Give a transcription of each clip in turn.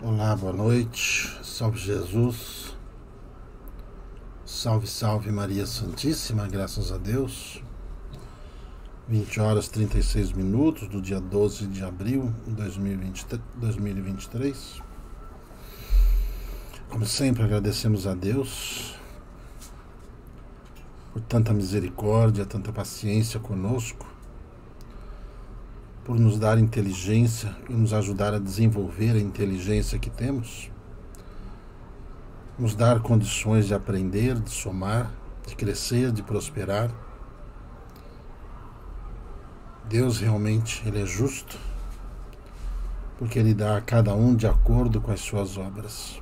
Olá, boa noite, salve Jesus, salve, salve Maria Santíssima, graças a Deus. 20 horas 36 minutos do dia 12 de abril de 2023. Como sempre, agradecemos a Deus por tanta misericórdia, tanta paciência conosco, por nos dar inteligência e nos ajudar a desenvolver a inteligência que temos, nos dar condições de aprender, de somar, de crescer, de prosperar. Deus realmente, Ele é justo, porque Ele dá a cada um de acordo com as suas obras.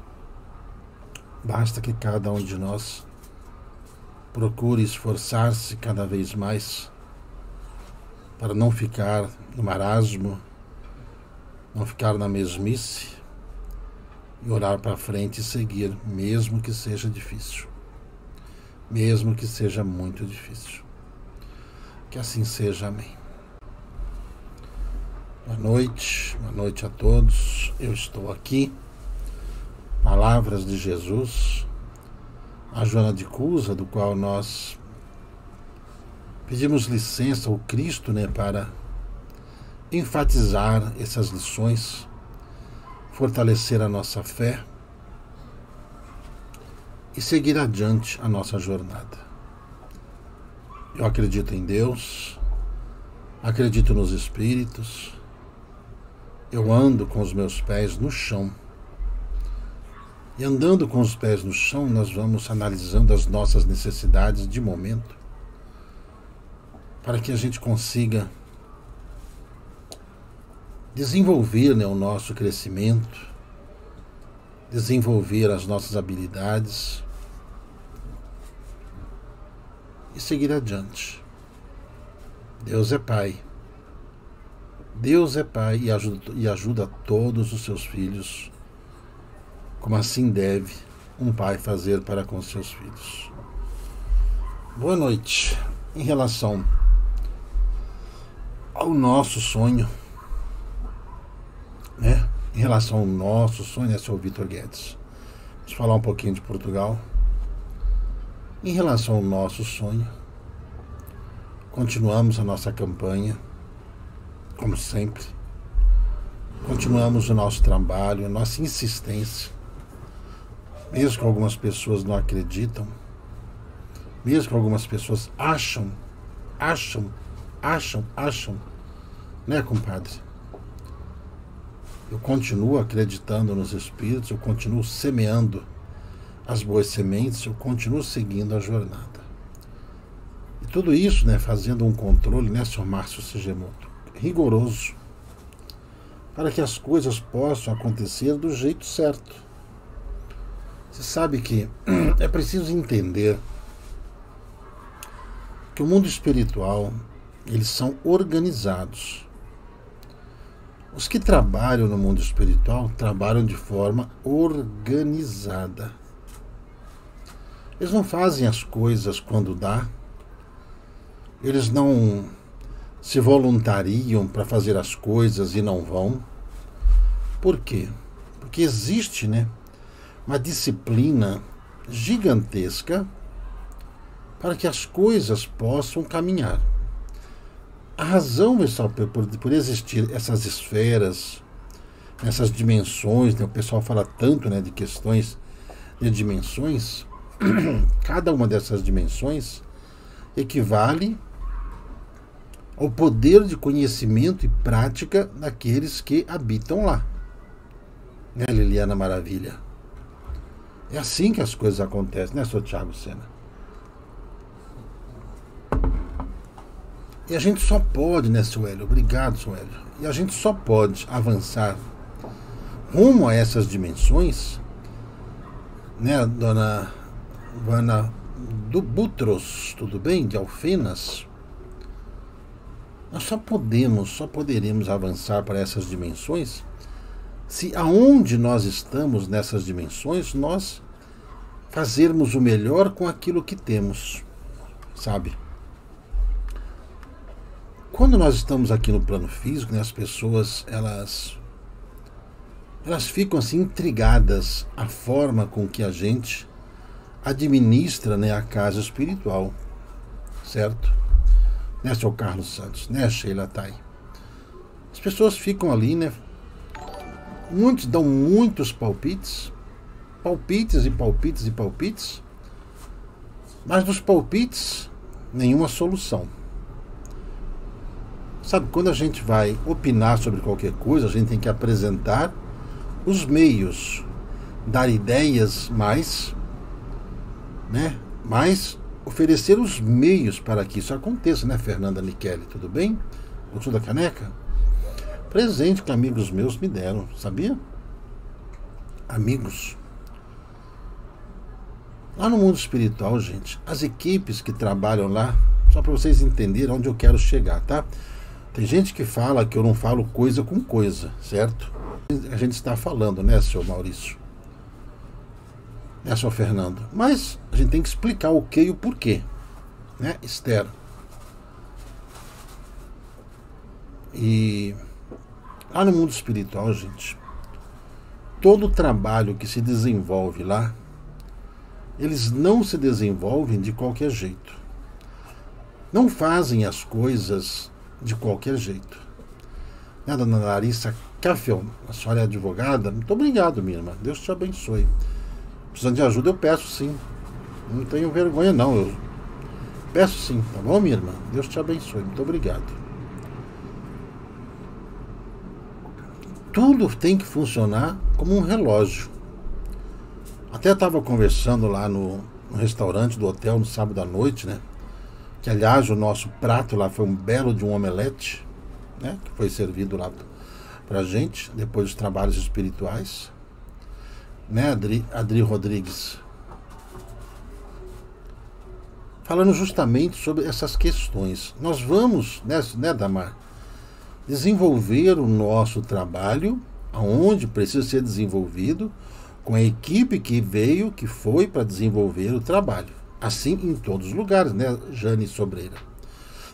Basta que cada um de nós procure esforçar-se cada vez mais para não ficar no marasmo, não ficar na mesmice, e olhar para frente e seguir, mesmo que seja difícil, mesmo que seja muito difícil. Que assim seja, amém. Boa noite a todos. Eu estou aqui, palavras de Jesus, a Joana de Cusa, do qual nós pedimos licença ao Cristo, para enfatizar essas lições, fortalecer a nossa fé e seguir adiante a nossa jornada. Eu acredito em Deus, acredito nos Espíritos, eu ando com os meus pés no chão. E andando com os pés no chão, nós vamos analisando as nossas necessidades de momento, para que a gente consiga desenvolver o nosso crescimento, desenvolver as nossas habilidades e seguir adiante. Deus é Pai. Deus é Pai e ajuda todos os seus filhos, como assim deve um pai fazer para com seus filhos. Boa noite. Em relação ao nosso sonho, em relação ao nosso sonho, esse é o Vitor Guedes. Vamos falar um pouquinho de Portugal. Em relação ao nosso sonho, continuamos a nossa campanha, como sempre. Continuamos o nosso trabalho, a nossa insistência, mesmo que algumas pessoas não acreditam, mesmo que algumas pessoas acham, né, compadre? Eu continuo acreditando nos Espíritos, eu continuo semeando as boas sementes, eu continuo seguindo a jornada. E tudo isso, fazendo um controle, Sr. Márcio Sigemoto, rigoroso, para que as coisas possam acontecer do jeito certo. Você sabe que é preciso entender que o mundo espiritual, eles são organizados. Os que trabalham no mundo espiritual trabalham de forma organizada. Eles não fazem as coisas quando dá. Eles não se voluntariam para fazer as coisas e não vão. Por quê? Porque existe, uma disciplina gigantesca para que as coisas possam caminhar. A razão, pessoal, por existir essas esferas, essas dimensões, o pessoal fala tanto, de questões de dimensões, cada uma dessas dimensões equivale ao poder de conhecimento e prática daqueles que habitam lá. Liliana Maravilha? É assim que as coisas acontecem, Sr. Thiago Sena? E a gente só pode, seu Hélio? Obrigado, seu Hélio. E a gente só pode avançar rumo a essas dimensões, dona Vana do Butros, tudo bem? De Alfenas. Nós só poderemos avançar para essas dimensões se aonde nós estamos nessas dimensões, nós fazermos o melhor com aquilo que temos, sabe? Quando nós estamos aqui no plano físico, as pessoas, elas elas ficam assim intrigadas a forma com que a gente administra, né, a casa espiritual, certo? Né, seu Carlos Santos, né, Sheila Thay? As pessoas ficam ali, né? Muitos dão muitos palpites, palpites e palpites e palpites, mas dos palpites, nenhuma solução. Sabe, quando a gente vai opinar sobre qualquer coisa, a gente tem que apresentar os meios, dar ideias mais, né? Mas oferecer os meios para que isso aconteça, né, Fernanda Michele? Tudo bem? Gostou da caneca? Presente que amigos meus me deram, sabia? Amigos. Lá no mundo espiritual, gente, as equipes que trabalham lá, só para vocês entenderem onde eu quero chegar, tá? Tem gente que fala que eu não falo coisa com coisa, certo? A gente está falando, né, senhor Maurício? Né, senhor Fernando? Mas a gente tem que explicar o que e o porquê, né, Esther? E lá no mundo espiritual, gente, todo o trabalho que se desenvolve lá, eles não se desenvolvem de qualquer jeito. Não fazem as coisas de qualquer jeito. Né, dona Larissa Caffel, a senhora é advogada? Muito obrigado, minha irmã. Deus te abençoe. Precisando de ajuda, eu peço sim. Não tenho vergonha, não. Eu peço sim, tá bom, minha irmã? Deus te abençoe. Muito obrigado. Tudo tem que funcionar como um relógio. Até estava conversando lá no restaurante do hotel no sábado à noite, né? Que, aliás, o nosso prato lá foi um belo de um omelete, né? Que foi servido lá pra gente, depois dos trabalhos espirituais. Né, Adri Rodrigues? Falando justamente sobre essas questões. Nós vamos, né, Damar, desenvolver o nosso trabalho aonde precisa ser desenvolvido, com a equipe que veio, que foi para desenvolver o trabalho. Assim em todos os lugares, né, Jane Sobreira?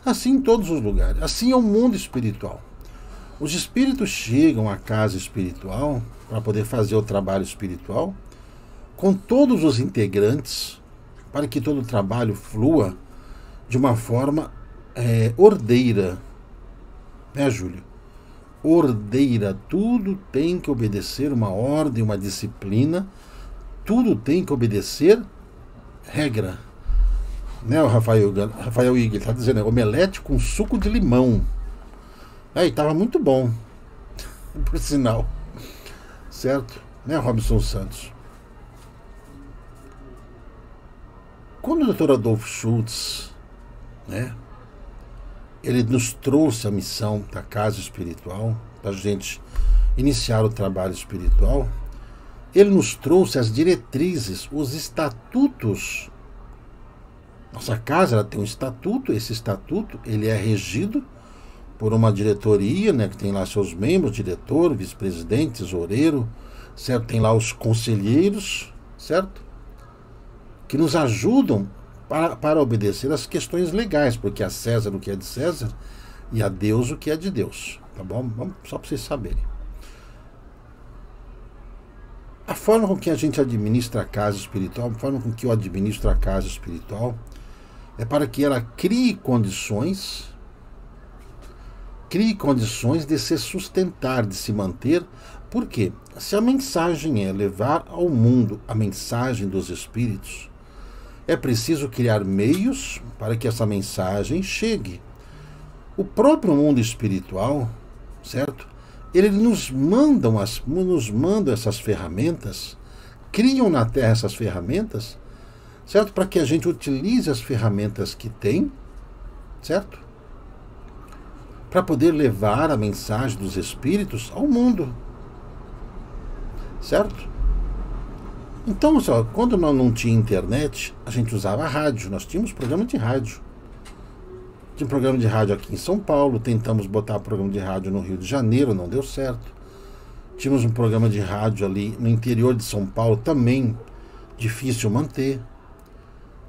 Assim em todos os lugares. Assim é o mundo espiritual. Os espíritos chegam à casa espiritual para poder fazer o trabalho espiritual com todos os integrantes, para que todo o trabalho flua de uma forma ordeira. Né, Júlio? Ordeira. Tudo tem que obedecer uma ordem, uma disciplina. Tudo tem que obedecer regra. Né, o Rafael Igor está dizendo, omelete com suco de limão. Aí, estava muito bom, por sinal. Certo? Né, Robson Santos? Quando o Dr. Adolfo Schultz, né, ele nos trouxe a missão da casa espiritual, para a gente iniciar o trabalho espiritual, ele nos trouxe as diretrizes, os estatutos. Nossa casa, ela tem um estatuto, esse estatuto ele é regido por uma diretoria, né, que tem lá seus membros, diretor, vice-presidente, tesoureiro, certo? Tem lá os conselheiros, certo? Que nos ajudam para obedecer às questões legais, porque a César o que é de César e a Deus o que é de Deus, tá bom? Só para vocês saberem. A forma com que a gente administra a casa espiritual, a forma com que eu administro a casa espiritual, é para que ela crie condições de se sustentar, de se manter. Por quê? Se a mensagem é levar ao mundo a mensagem dos espíritos, é preciso criar meios para que essa mensagem chegue. O próprio mundo espiritual, certo? Ele nos manda essas ferramentas, criam na Terra essas ferramentas, certo? Para que a gente utilize as ferramentas que tem, certo? Para poder levar a mensagem dos espíritos ao mundo, certo? Então, quando nós não tinha internet, a gente usava a rádio, nós tínhamos programa de rádio. Tinha um programa de rádio aqui em São Paulo, tentamos botar programa de rádio no Rio de Janeiro, não deu certo. Tínhamos um programa de rádio ali no interior de São Paulo, também difícil manter.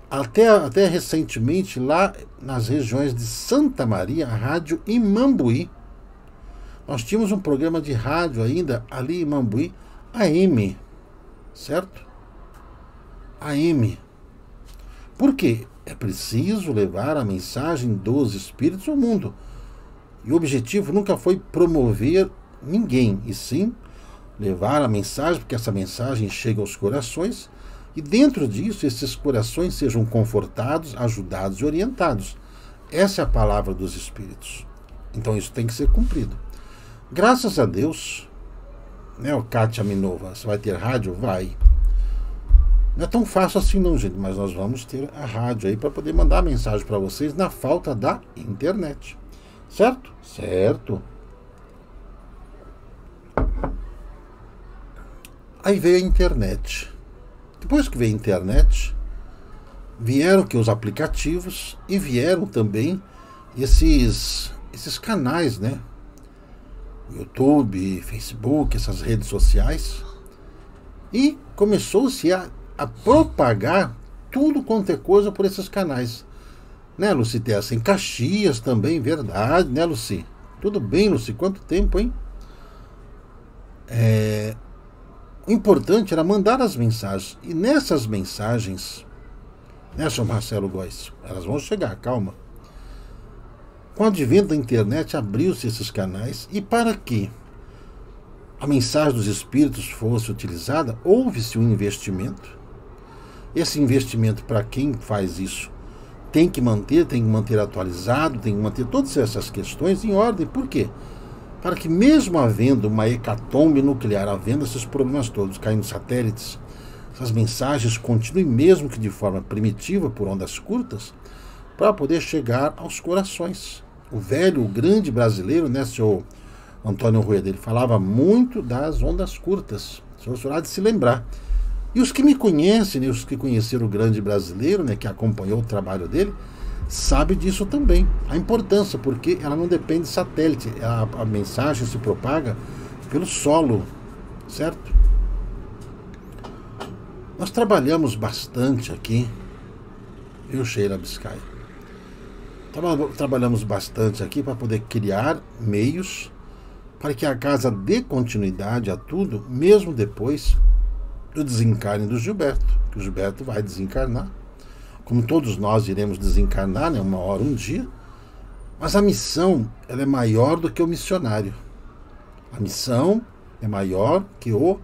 Até recentemente, lá nas regiões de Santa Maria, a rádio Imambuí Nós tínhamos um programa de rádio ainda ali em Mambuí, AM, certo? AM. Por quê? É preciso levar a mensagem dos Espíritos ao mundo. E o objetivo nunca foi promover ninguém, e sim levar a mensagem, porque essa mensagem chega aos corações, e dentro disso, esses corações sejam confortados, ajudados e orientados. Essa é a palavra dos Espíritos. Então isso tem que ser cumprido. Graças a Deus, né, o Kátia Minova, você vai ter rádio? Vai. Não é tão fácil assim não, gente, mas nós vamos ter a rádio aí para poder mandar mensagem para vocês na falta da internet. Certo? Certo. Aí veio a internet. Depois que veio a internet, vieram que os aplicativos e vieram também esses canais, né? YouTube, Facebook, essas redes sociais. E começou-se a propagar tudo quanto é coisa por esses canais. Né, Luci? Tem assim, Caxias também, verdade, né, Luci? Tudo bem, Luci? Quanto tempo, hein? O importante era mandar as mensagens. E nessas mensagens, né, Sr. Marcelo Góes, elas vão chegar, calma. Com o advento da internet, abriu-se esses canais, e para que a mensagem dos Espíritos fosse utilizada, houve-se um investimento. Esse investimento, para quem faz isso, tem que manter atualizado, tem que manter todas essas questões em ordem. Por quê? Para que, mesmo havendo uma hecatombe nuclear, havendo esses problemas todos, caindo satélites, essas mensagens continuem, mesmo que de forma primitiva, por ondas curtas, para poder chegar aos corações. O grande brasileiro, né, senhor Antônio Rueda, ele falava muito das ondas curtas. O senhor há de se lembrar. E os que me conhecem, né, os que conheceram o grande brasileiro, né, que acompanhou o trabalho dele, sabe disso também. A importância, porque ela não depende de satélite. A mensagem se propaga pelo solo, certo? Nós trabalhamos bastante aqui, viu, Sheila Biscay? Trabalhamos bastante aqui para poder criar meios para que a casa dê continuidade a tudo, mesmo depois do desencarne do Gilberto, que o Gilberto vai desencarnar, como todos nós iremos desencarnar, né, uma hora, um dia, mas a missão, ela é maior do que o missionário. A missão é maior que o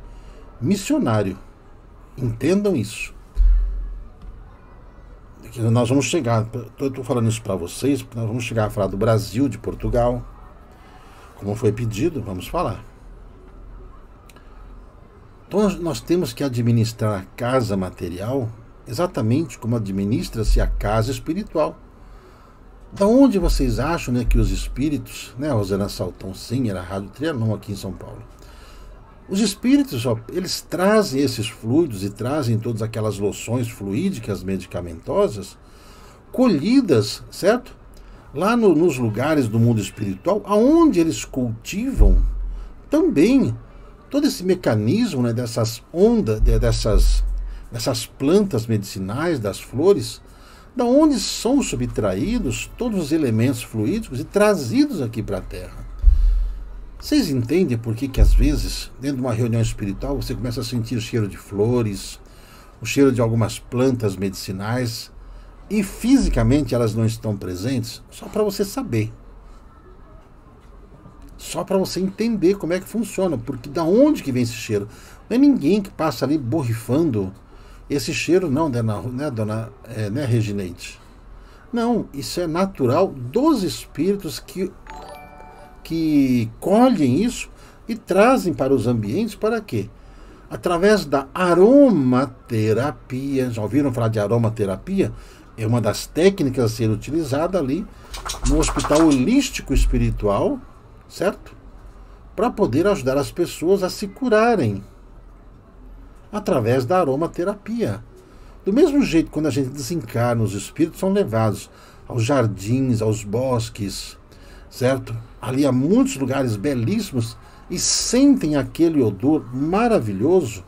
missionário. Entendam isso. Nós vamos chegar, eu estou falando isso para vocês, porque nós vamos chegar a falar do Brasil, de Portugal, como foi pedido, vamos falar. Então nós temos que administrar a casa material exatamente como administra-se a casa espiritual. Da onde vocês acham, né, que os espíritos, né, Rosana Salton, sim, era a Rádio Trianon aqui em São Paulo. Os espíritos, ó, eles trazem esses fluidos e trazem todas aquelas loções fluídicas medicamentosas colhidas, certo? Lá nos lugares do mundo espiritual, aonde eles cultivam também todo esse mecanismo, né, dessas ondas, dessas plantas medicinais, das flores, da onde são subtraídos todos os elementos fluídicos e trazidos aqui para a Terra. Vocês entendem por que às vezes, dentro de uma reunião espiritual, você começa a sentir o cheiro de flores, o cheiro de algumas plantas medicinais, e fisicamente elas não estão presentes? Só para você saber. Só para você entender como é que funciona, porque da onde que vem esse cheiro? Não é ninguém que passa ali borrifando esse cheiro, não, né, dona Regineide? Não, isso é natural dos espíritos que colhem isso e trazem para os ambientes. Para quê? Através da aromaterapia. Já ouviram falar de aromaterapia? É uma das técnicas a ser utilizada ali no Hospital Holístico Espiritual, certo? Para poder ajudar as pessoas a se curarem através da aromaterapia. Do mesmo jeito, quando a gente desencarna, os espíritos são levados aos jardins, aos bosques, certo? Ali há muitos lugares belíssimos e sentem aquele odor maravilhoso.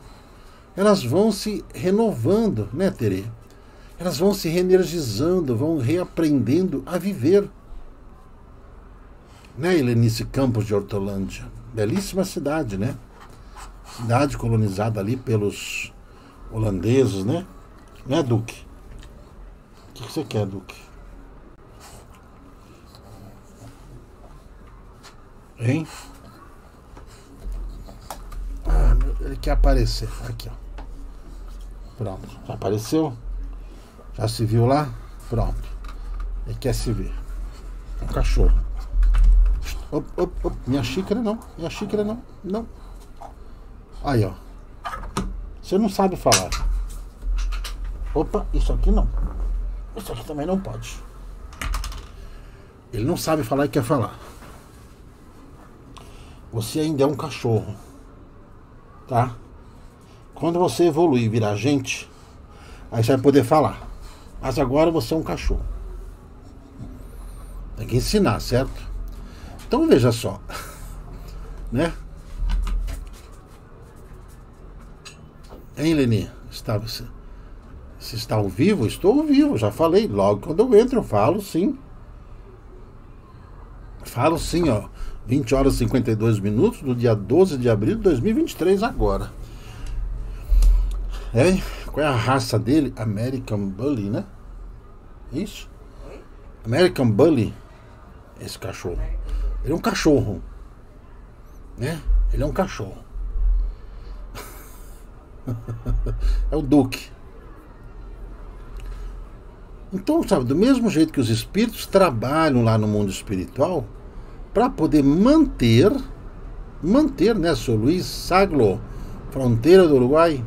Elas vão se renovando, né, Terê? Elas vão se reenergizando, vão reaprendendo a viver. né, Helenice Campos de Hortolândia? Belíssima cidade, né? Cidade colonizada ali pelos holandeses, né? Né, Duque? O que você quer, Duque? Hein? Ah, ele quer aparecer. Aqui, ó. Pronto. Já apareceu? Já se viu lá? Pronto. Ele quer se ver. Um cachorro. Op, op, op. Minha xícara não. Minha xícara não. Não. Aí, ó. Você não sabe falar. Opa, isso aqui não. Isso aqui também não pode. Ele não sabe falar e quer falar. Você ainda é um cachorro. Tá? Quando você evoluir e virar gente, aí você vai poder falar. Mas agora você é um cachorro. Tem que ensinar, certo? Então veja só. Né? Hein, Leni? Você está ao vivo? Estou ao vivo, já falei. Logo quando eu entro, eu falo sim. Falo sim, ó. 20 horas e 52 minutos do dia 12 de abril de 2023 agora. É? Qual é a raça dele? American Bully, né? Isso? American Bully. Esse cachorro. Ele é um cachorro. Né? Ele é um cachorro. É o Duque. Então, sabe, do mesmo jeito que os espíritos trabalham lá no mundo espiritual para poder manter, né, Sr. Luiz Saglo, fronteira do Uruguai,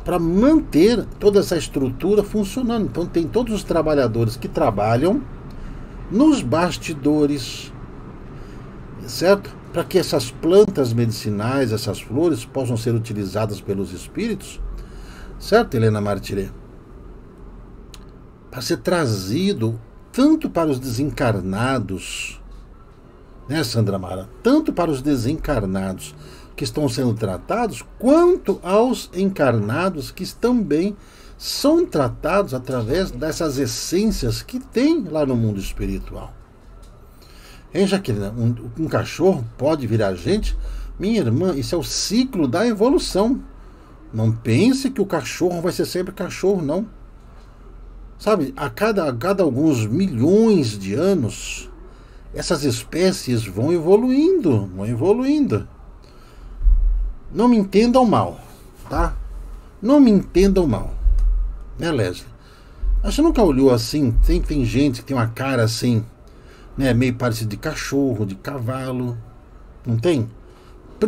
para manter toda essa estrutura funcionando. Então tem todos os trabalhadores que trabalham nos bastidores, certo? Para que essas plantas medicinais, essas flores, possam ser utilizadas pelos espíritos, certo, Helena Martirê? Para ser trazido tanto para os desencarnados, né, Sandra Mara? Tanto para os desencarnados que estão sendo tratados, quanto aos encarnados que também são tratados através dessas essências que tem lá no mundo espiritual. Hein, Jaqueline? Um cachorro pode virar gente? Minha irmã, isso é o ciclo da evolução. Não pense que o cachorro vai ser sempre cachorro, não. Sabe, a cada alguns milhões de anos, essas espécies vão evoluindo, vão evoluindo. Não me entendam mal, tá? Não me entendam mal, né, Leslie? Mas você nunca olhou assim? Tem gente que tem uma cara assim, né, meio parecida de cachorro, de cavalo, não tem?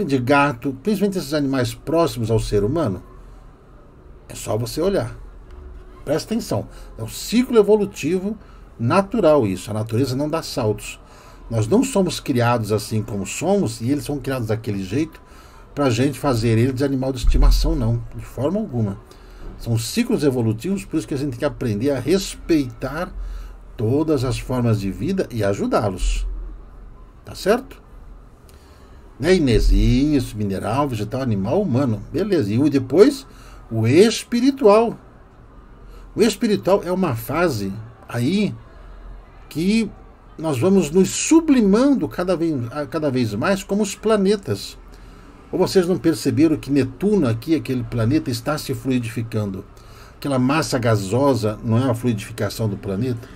De gato, principalmente esses animais próximos ao ser humano. É só você olhar. Presta atenção, é um ciclo evolutivo natural isso. A natureza não dá saltos. Nós não somos criados assim como somos, e eles são criados daquele jeito para a gente fazer eles de animal de estimação, não, de forma alguma. São ciclos evolutivos, por isso que a gente tem que aprender a respeitar todas as formas de vida e ajudá-los. Tá certo? Né, Inês? Isso, mineral, vegetal, animal, humano. Beleza. E depois, o espiritual. O espiritual é uma fase aí que nós vamos nos sublimando cada vez mais como os planetas. Ou vocês não perceberam que Netuno aqui, aquele planeta, está se fluidificando? Aquela massa gasosa não é uma fluidificação do planeta?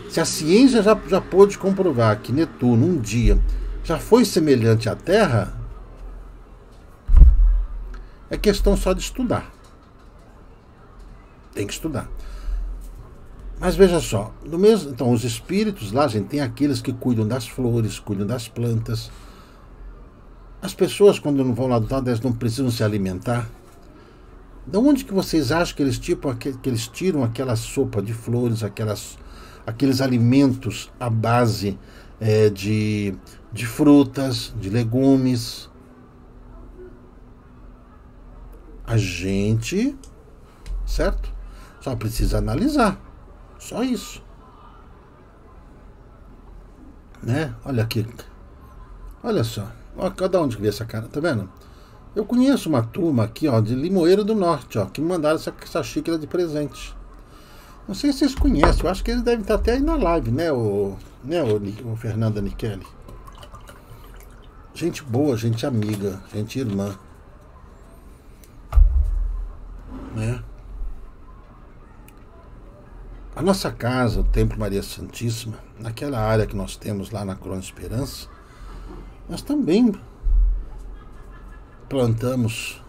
Se a ciência já pôde comprovar que Netuno um dia já foi semelhante à Terra, é questão só de estudar. Tem que estudar. Mas veja só, então os espíritos lá, gente, tem aqueles que cuidam das flores, cuidam das plantas. As pessoas, quando não vão lá do lado, elas não precisam se alimentar. De onde que vocês acham que eles tiram aquela sopa de flores, aqueles alimentos à base de frutas, de legumes? A gente, certo? Só precisa analisar. Só isso. Né? Olha aqui. Olha só. Ó, cada onde que vê essa cara, tá vendo? Eu conheço uma turma aqui, ó, de Limoeiro do Norte, ó, que me mandaram essa xícara de presente. Não sei se vocês conhecem, eu acho que eles devem estar até aí na live, né, o Fernanda Nichelli. Gente boa, gente amiga, gente irmã. Né? A nossa casa, o Templo Maria Santíssima, naquela área que nós temos lá na Corona Esperança, nós também plantamos,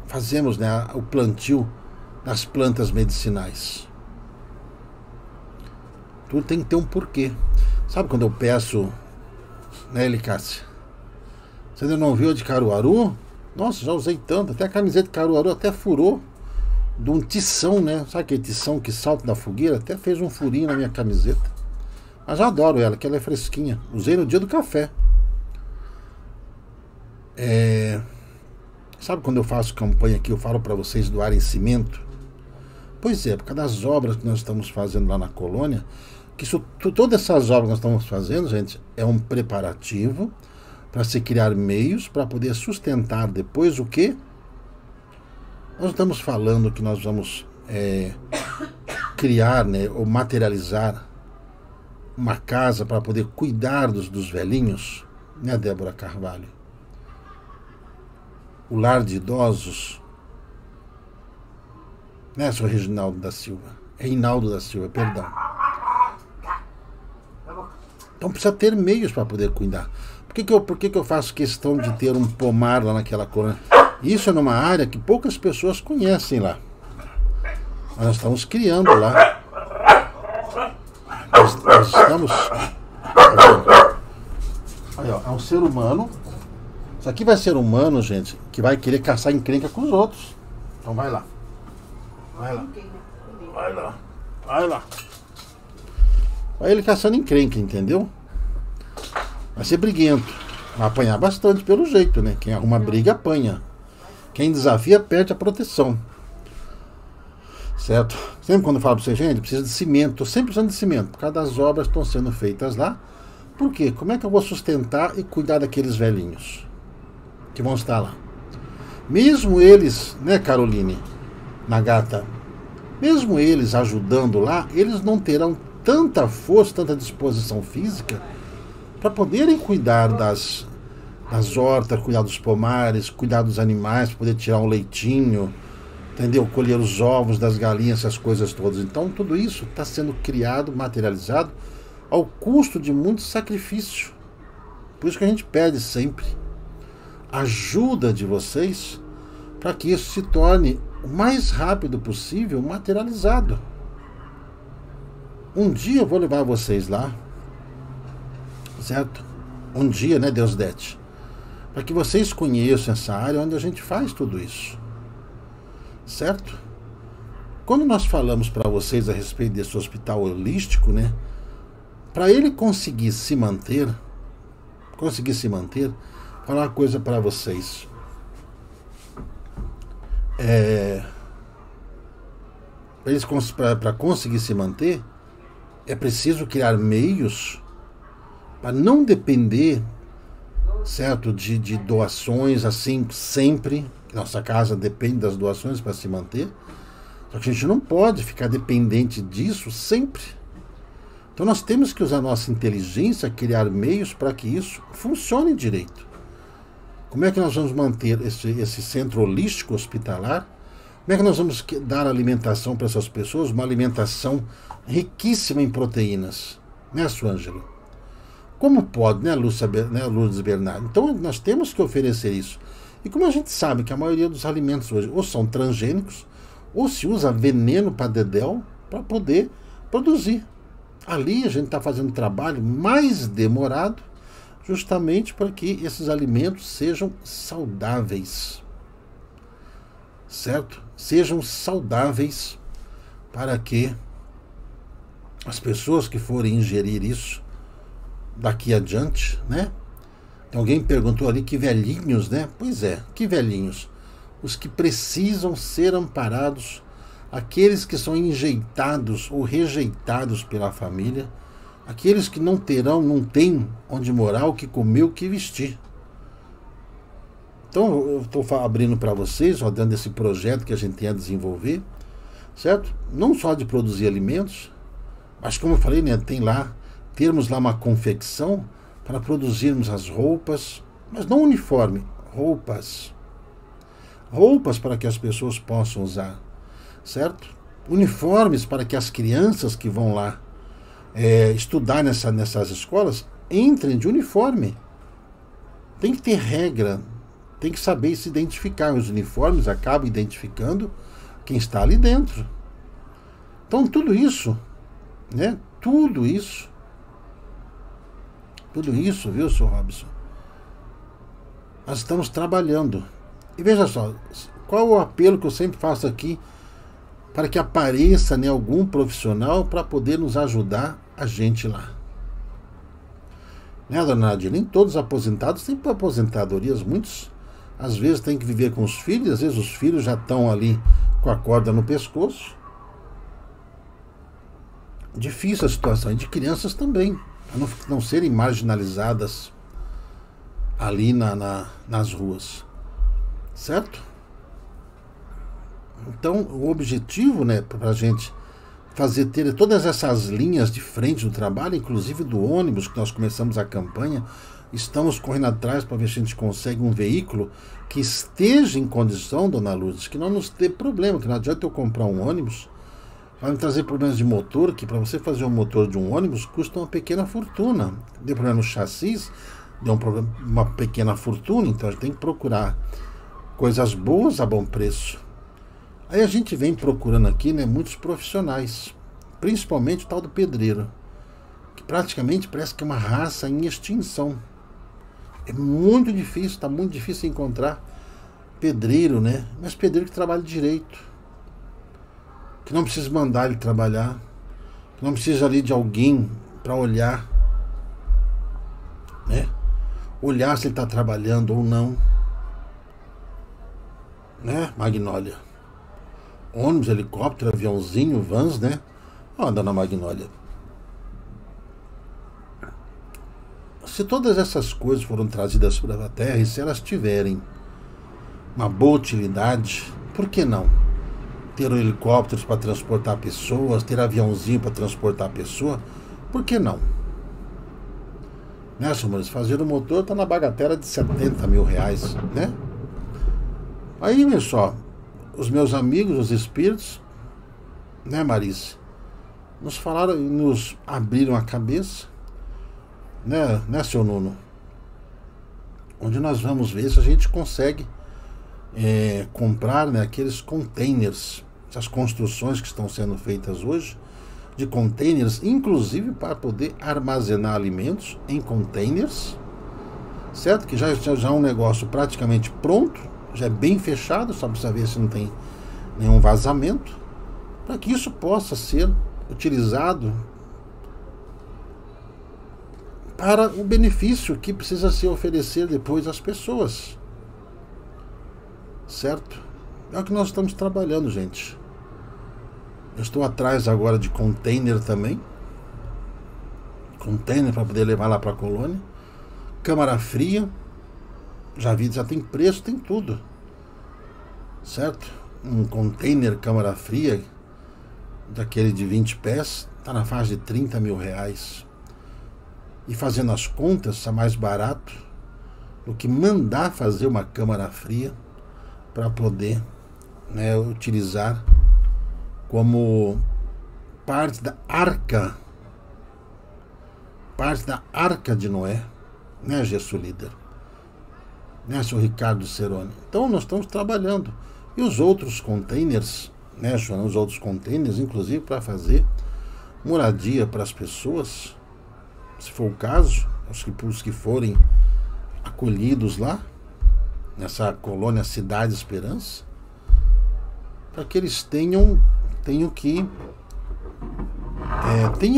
fazemos, né, o plantio das plantas medicinais. Tudo tem que ter um porquê. Sabe quando eu peço, né, Elicácia? Você ainda não viu a de Caruaru? Nossa, já usei tanto, até a camiseta de Caruaru até furou. De um tição, né? Sabe aquele tição que salta da fogueira? Até fez um furinho na minha camiseta. Mas eu adoro ela, que ela é fresquinha. Usei no dia do café. Sabe quando eu faço campanha aqui, eu falo para vocês doarem cimento? Pois é, por causa das obras que nós estamos fazendo lá na colônia, que todas essas obras que nós estamos fazendo, gente, é um preparativo para se criar meios para poder sustentar depois o quê? Nós estamos falando que nós vamos criar, né, ou materializar uma casa para poder cuidar dos velhinhos, né, Débora Carvalho? O lar de idosos, né, seu Reinaldo da Silva, perdão. Então precisa ter meios para poder cuidar. Por que eu faço questão de ter um pomar lá naquela colônia? Isso é numa área que poucas pessoas conhecem lá. Nós estamos criando lá. Nós estamos... Aí, ó, é um ser humano. Isso aqui vai ser humano, gente, que vai querer caçar encrenca com os outros. Então vai lá. Vai lá. Vai lá. Vai lá. Vai ele caçando encrenca, entendeu? Vai ser briguento. Vai apanhar bastante pelo jeito, né? Quem arruma briga apanha. Quem desafia perde a proteção. Certo? Sempre quando eu falo para você, gente, precisa de cimento. Estou sempre precisando de cimento. Por causa das obras que estão sendo feitas lá. Por quê? Como é que eu vou sustentar e cuidar daqueles velhinhos que vão estar lá? Mesmo eles, né, Caroline, Nagata, mesmo eles ajudando lá, eles não terão tanta força, tanta disposição física para poderem cuidar das hortas, cuidar dos pomares, cuidar dos animais, poder tirar um leitinho, entendeu? Colher os ovos das galinhas, essas coisas todas. Então tudo isso está sendo criado, materializado ao custo de muito sacrifício. Por isso que a gente pede sempre ajuda de vocês para que isso se torne o mais rápido possível materializado. Um dia eu vou levar vocês lá, certo? Um dia, né, Deus dete, para que vocês conheçam essa área onde a gente faz tudo isso, certo? Quando nós falamos para vocês a respeito desse hospital holístico, né, para ele conseguir se manter, falar uma coisa para vocês. Para conseguir se manter, é preciso criar meios para não depender, certo, de doações assim sempre. Nossa casa depende das doações para se manter. Só que a gente não pode ficar dependente disso sempre. Então nós temos que usar nossa inteligência, criar meios para que isso funcione direito. Como é que nós vamos manter esse centro holístico hospitalar? Como é que nós vamos dar alimentação para essas pessoas? Uma alimentação riquíssima em proteínas. Né, Suângelo? Como pode, né, Lourdes Bernardo? Então nós temos que oferecer isso. E como a gente sabe que a maioria dos alimentos hoje ou são transgênicos, ou se usa veneno para dedéu para poder produzir. Ali a gente está fazendo um trabalho mais demorado, justamente para que esses alimentos sejam saudáveis. Certo? Sejam saudáveis para que as pessoas que forem ingerir isso daqui adiante, né? Alguém perguntou ali que velhinhos, né? Pois é, que velhinhos? Os que precisam ser amparados, aqueles que são enjeitados ou rejeitados pela família, aqueles que não têm onde morar, o que comer, o que vestir. Então eu estou abrindo para vocês, rodando esse projeto que a gente tem a desenvolver, certo? Não só de produzir alimentos, mas como eu falei, né, termos lá uma confecção para produzirmos as roupas, mas não uniforme, roupas. Roupas para que as pessoas possam usar, certo? Uniformes para que as crianças que vão lá estudar nessas escolas entrem de uniforme. Tem que ter regra, tem que saber se identificar. Os uniformes acabam identificando quem está ali dentro. Então tudo isso, né? Tudo isso, viu, Sr. Robson? Nós estamos trabalhando. E veja só, qual é o apelo que eu sempre faço aqui para que apareça, né, algum profissional para poder nos ajudar a gente lá. Né, dona Nadia? Nem todos os aposentados têm aposentadorias, muitos às vezes têm que viver com os filhos, às vezes os filhos já estão ali com a corda no pescoço. Difícil a situação, e de crianças também, para não serem marginalizadas ali nas ruas, certo? Então o objetivo, né, para a gente ter todas essas linhas de frente do trabalho, inclusive do ônibus, que nós começamos a campanha, estamos correndo atrás para ver se a gente consegue um veículo que esteja em condição, dona Lourdes, que não nos dê problema, que não adianta eu comprar um ônibus, vai me trazer problemas de motor, que para você fazer um motor de um ônibus custa uma pequena fortuna. Deu problema no chassi, deu uma pequena fortuna, então a gente tem que procurar coisas boas a bom preço. Aí a gente vem procurando aqui, né, muitos profissionais, principalmente o tal do pedreiro, que praticamente parece que é uma raça em extinção. É muito difícil, está muito difícil encontrar pedreiro, né? Mas pedreiro que trabalha direito, que não precisa mandar ele trabalhar, que não precisa ali de alguém para olhar, né? Olhar se ele está trabalhando ou não, né, Magnólia? Ônibus, helicóptero, aviãozinho, vans, né? Ó, dona Magnólia. Se todas essas coisas foram trazidas para a Terra, e se elas tiverem uma boa utilidade, por que não? Ter helicópteros para transportar pessoas, ter aviãozinho para transportar pessoa, por que não? Né, senhores? Fazer o motor está na bagatela de 70 mil reais, né? Aí, pessoal, os meus amigos, os espíritos, né, Marice, nos falaram e nos abriram a cabeça, né, seu Nuno? Onde nós vamos ver se a gente consegue comprar, né, aqueles containers, essas construções que estão sendo feitas hoje, de containers, inclusive para poder armazenar alimentos em containers, certo? Que já é um negócio praticamente pronto, já é bem fechado, só precisa ver se não tem nenhum vazamento, para que isso possa ser utilizado para o benefício que precisa se oferecer depois às pessoas, certo? É o que nós estamos trabalhando, gente. Eu estou atrás agora de container também, container para poder levar lá para a colônia, câmara fria, já vi, já tem preço, tem tudo, certo? Um container câmara fria daquele de 20 pés está na faixa de 30 mil reais, e fazendo as contas está mais barato do que mandar fazer uma câmara fria para poder, né, utilizar como parte da arca de Noé, né, Gesso Líder, né, seu Ricardo Ceroni. Então nós estamos trabalhando, e os outros containers, né, Joana, os outros containers, inclusive para fazer moradia para as pessoas, se for o caso, os que forem acolhidos lá nessa colônia Cidade Esperança, para que eles tenham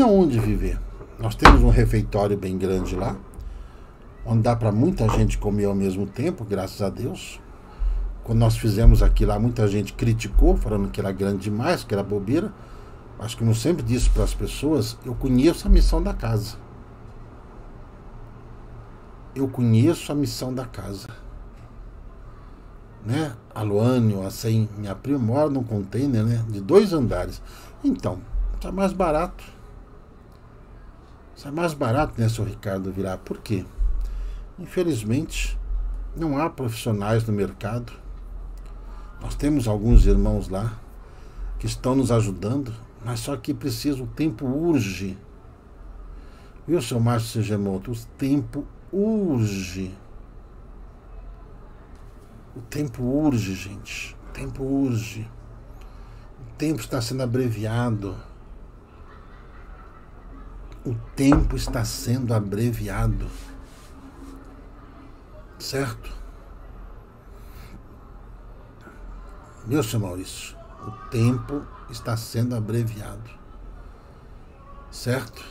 onde viver. Nós temos um refeitório bem grande lá, onde dá para muita gente comer ao mesmo tempo, graças a Deus. Quando nós fizemos aqui lá, muita gente criticou, falando que era grande demais, que era bobeira. Acho que, como eu sempre disse para as pessoas, eu conheço a missão da casa. Eu conheço a missão da casa. né? A Luane ou a Sem, minha prima, mora num container, né? De 2 andares. Então, está mais barato. Está mais barato, né, seu Ricardo Vilar? Por quê? Infelizmente, não há profissionais no mercado. Nós temos alguns irmãos lá que estão nos ajudando, mas só que precisa, o tempo urge. Viu, seu Márcio Segemoto? O tempo urge. O tempo urge, gente. O tempo urge. O tempo está sendo abreviado. O tempo está sendo abreviado. Certo? Meu senhor Maurício, o tempo está sendo abreviado. Certo?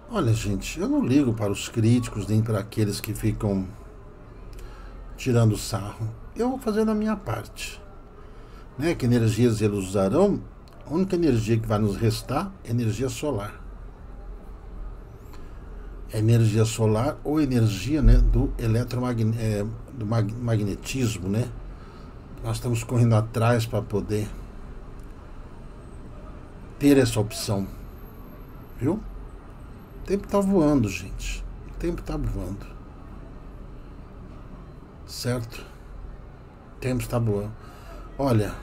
Olha, gente, eu não ligo para os críticos nem para aqueles que ficam tirando sarro. Eu vou fazendo a minha parte. Né? Que energias eles usarão? A única energia que vai nos restar é energia solar. É energia solar ou energia, né, do magnetismo, né? Nós estamos correndo atrás para poder ter essa opção. Viu? O tempo está voando, gente. O tempo está voando. Certo? O tempo está voando. Olha,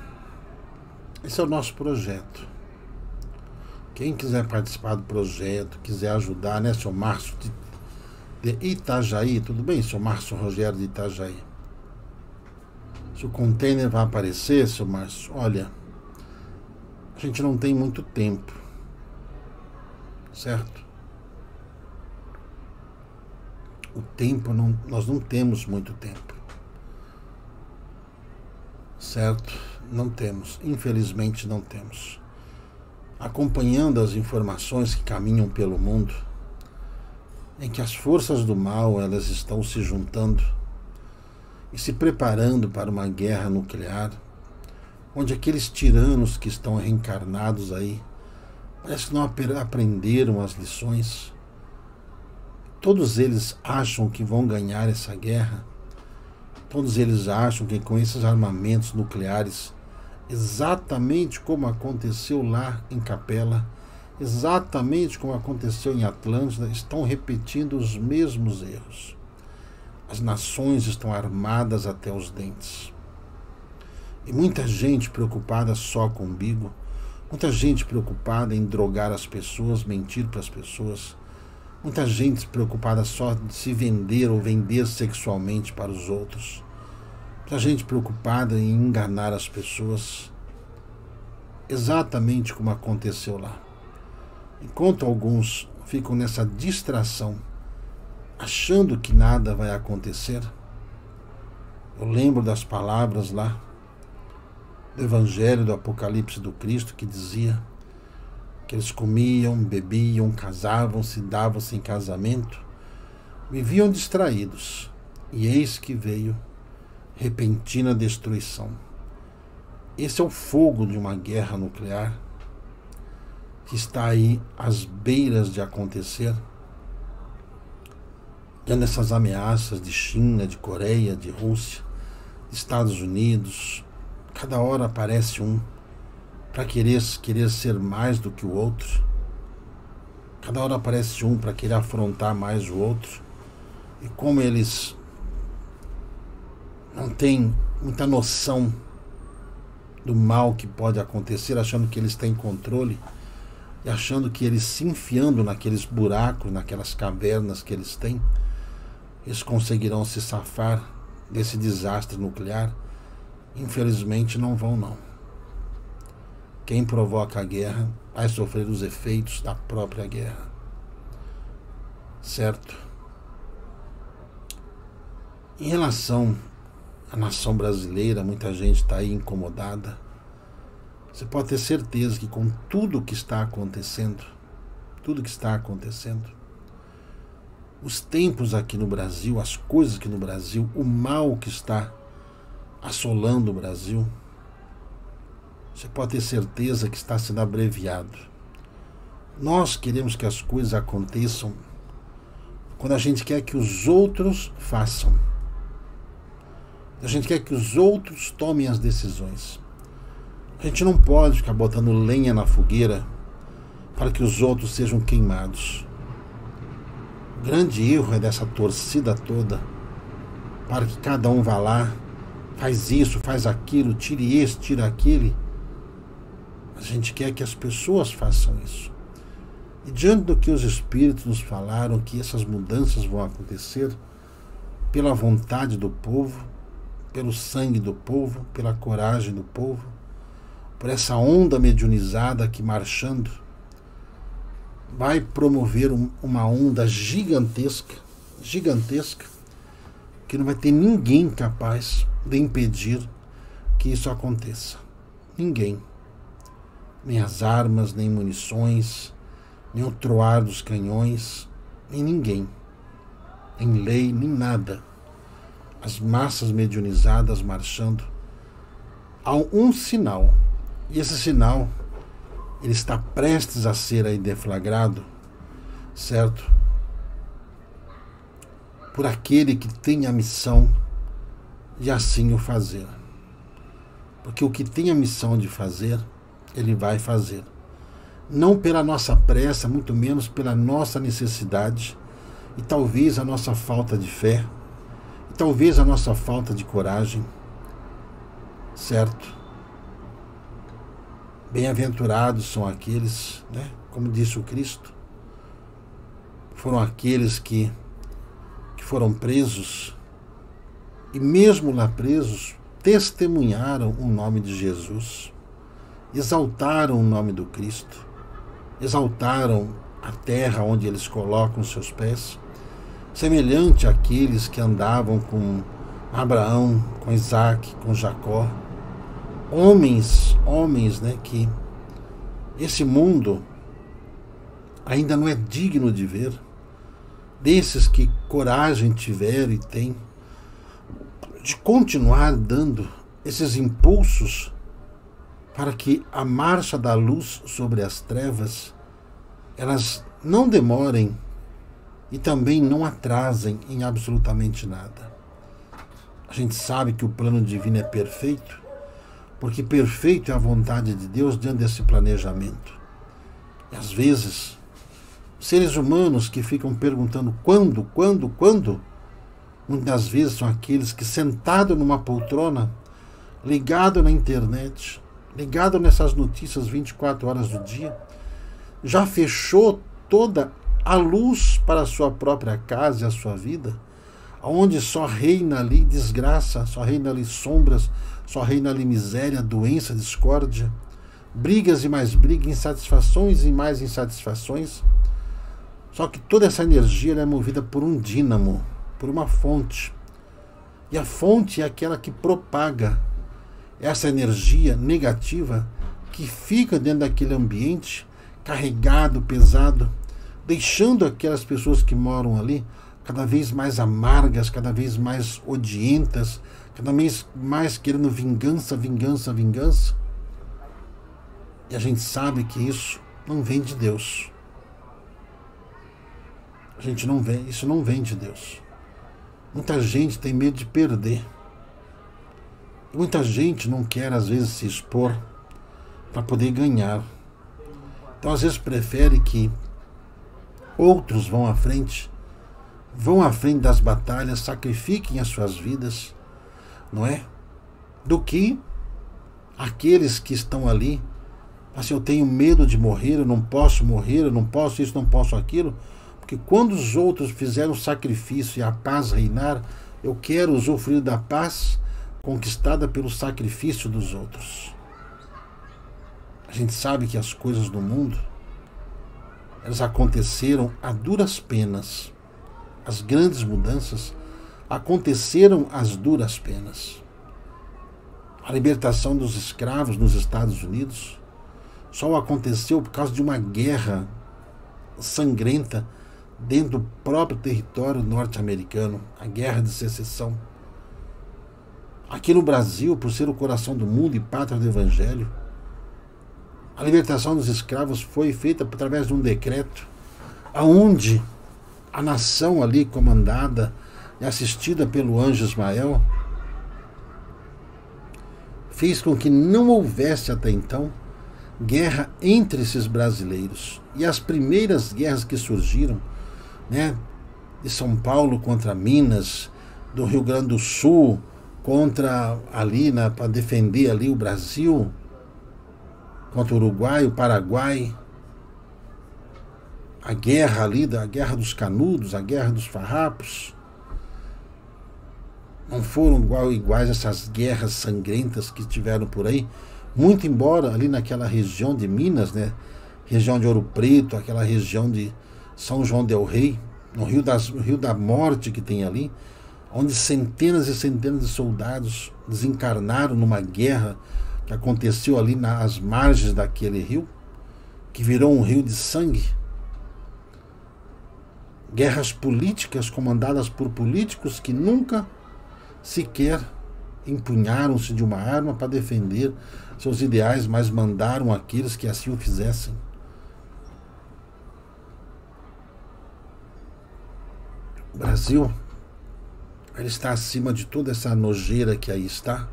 esse é o nosso projeto. Quem quiser participar do projeto, quiser ajudar, né, seu Márcio de Itajaí, tudo bem, seu Márcio Rogério de Itajaí? Se o container vai aparecer, seu Márcio, olha, a gente não tem muito tempo, certo? O tempo, nós não temos muito tempo, certo? Não temos, infelizmente não temos. Acompanhando as informações que caminham pelo mundo, em que as forças do mal elas estão se juntando e se preparando para uma guerra nuclear, onde aqueles tiranos que estão reencarnados aí parece que não aprenderam as lições. Todos eles acham que vão ganhar essa guerra. Todos eles acham que com esses armamentos nucleares, exatamente como aconteceu lá em Capela, exatamente como aconteceu em Atlântida, estão repetindo os mesmos erros. As nações estão armadas até os dentes. E muita gente preocupada só com o umbigo, muita gente preocupada em drogar as pessoas, mentir para as pessoas, muita gente preocupada só de se vender ou vender sexualmente para os outros. Muita gente preocupada em enganar as pessoas, exatamente como aconteceu lá. Enquanto alguns ficam nessa distração, achando que nada vai acontecer, eu lembro das palavras lá do Evangelho do Apocalipse do Cristo, que dizia que eles comiam, bebiam, casavam-se, davam-se em casamento, viviam distraídos, e eis que veio repentina destruição. Esse é o fogo de uma guerra nuclear que está aí às beiras de acontecer, diante dessas ameaças de China, de Coreia, de Rússia, de Estados Unidos. Cada hora aparece um para querer ser mais do que o outro. Cada hora aparece um para querer afrontar mais o outro. E como eles não têm muita noção do mal que pode acontecer, achando que eles têm controle e achando que eles se enfiando naqueles buracos, naquelas cavernas que eles têm, eles conseguirão se safar desse desastre nuclear. Infelizmente não vão, não. Quem provoca a guerra vai sofrer os efeitos da própria guerra. Certo? Em relação à nação brasileira, muita gente está aí incomodada. Você pode ter certeza que com tudo que está acontecendo, os tempos aqui no Brasil, as coisas aqui no Brasil, o mal que está assolando o Brasil, você pode ter certeza que está sendo abreviado. Nós queremos que as coisas aconteçam quando a gente quer que os outros façam. A gente quer que os outros tomem as decisões. A gente não pode ficar botando lenha na fogueira para que os outros sejam queimados. O grande erro é dessa torcida toda, para que cada um vá lá, faz isso, faz aquilo, tire esse, tire aquele. A gente quer que as pessoas façam isso. E diante do que os Espíritos nos falaram, que essas mudanças vão acontecer pela vontade do povo, pelo sangue do povo, pela coragem do povo, por essa onda mediunizada que marchando vai promover uma onda gigantesca, que não vai ter ninguém capaz de impedir que isso aconteça. Ninguém. Nem as armas, nem munições, nem o troar dos canhões, nem ninguém. Nem lei, nem nada. As massas mediunizadas marchando. Há um sinal. E esse sinal, ele está prestes a ser aí deflagrado, certo? Por aquele que tem a missão de assim o fazer. Porque o que tem a missão de fazer, ele vai fazer. Não pela nossa pressa, muito menos pela nossa necessidade, e talvez a nossa falta de fé, e talvez a nossa falta de coragem, certo? Bem-aventurados são aqueles, né, como disse o Cristo, foram aqueles que foram presos, e mesmo lá presos, testemunharam o nome de Jesus, exaltaram o nome do Cristo, exaltaram a terra onde eles colocam seus pés, semelhante àqueles que andavam com Abraão, com Isaac, com Jacó, homens, né, que esse mundo ainda não é digno de ver, desses que coragem tiveram e têm de continuar dando esses impulsos para que a marcha da luz sobre as trevas, elas não demorem e também não atrasem em absolutamente nada. A gente sabe que o plano divino é perfeito, porque perfeito é a vontade de Deus dentro desse planejamento. E às vezes, seres humanos que ficam perguntando quando, muitas vezes são aqueles que, sentado numa poltrona, ligado na internet, ligado nessas notícias 24 horas do dia, já fechou toda a luz para a sua própria casa e a sua vida, onde só reina ali desgraça, só reina ali sombras, só reina ali miséria, doença, discórdia, brigas e mais brigas, insatisfações e mais insatisfações. Só que toda essa energia é movida por um dínamo, por uma fonte. E a fonte é aquela que propaga essa energia negativa que fica dentro daquele ambiente carregado, pesado, deixando aquelas pessoas que moram ali cada vez mais amargas, cada vez mais odientas, cada vez mais querendo vingança. E a gente sabe que isso não vem de Deus. Isso não vem de Deus. Muita gente tem medo de perder. Muita gente não quer, às vezes, se expor para poder ganhar. Então, às vezes, prefere que outros vão à frente das batalhas, sacrifiquem as suas vidas, não é? Do que aqueles que estão ali, assim, eu tenho medo de morrer, eu não posso morrer, eu não posso isso, não posso aquilo, porque quando os outros fizeram o sacrifício e a paz reinar, eu quero usufruir da paz conquistada pelo sacrifício dos outros. A gente sabe que as coisas do mundo, elas aconteceram a duras penas. As grandes mudanças aconteceram às duras penas. A libertação dos escravos nos Estados Unidos só aconteceu por causa de uma guerra sangrenta dentro do próprio território norte-americano, a Guerra de Secessão. Aqui no Brasil, por ser o coração do mundo e pátria do Evangelho, a libertação dos escravos foi feita através de um decreto, aonde a nação ali comandada e assistida pelo anjo Ismael fez com que não houvesse até então guerra entre esses brasileiros. E as primeiras guerras que surgiram, né, de São Paulo contra Minas, do Rio Grande do Sul contra ali, para defender ali o Brasil, contra o Uruguai, o Paraguai, a guerra ali, a guerra dos canudos, a guerra dos farrapos, não foram iguais essas guerras sangrentas que tiveram por aí, muito embora ali naquela região de Minas, né, região de Ouro Preto, aquela região de São João del Rei, no Rio da Morte que tem ali, onde centenas e centenas de soldados desencarnaram numa guerra que aconteceu ali nas margens daquele rio, que virou um rio de sangue. Guerras políticas comandadas por políticos que nunca sequer empunharam-se de uma arma para defender seus ideais, mas mandaram aqueles que assim o fizessem. O Brasil, ele está acima de toda essa nojeira que aí está.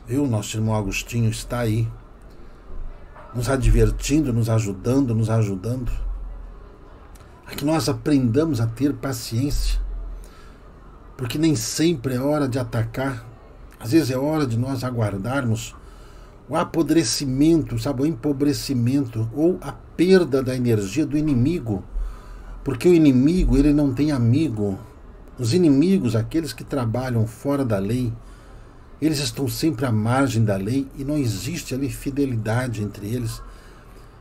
Viu? Nosso irmão Agostinho está aí, nos advertindo, nos ajudando, a que nós aprendamos a ter paciência, porque nem sempre é hora de atacar. Às vezes é hora de nós aguardarmos o apodrecimento, sabe, o empobrecimento ou a perda da energia do inimigo, porque o inimigo, ele não tem amigo. Os inimigos, aqueles que trabalham fora da lei, eles estão sempre à margem da lei e não existe ali fidelidade entre eles.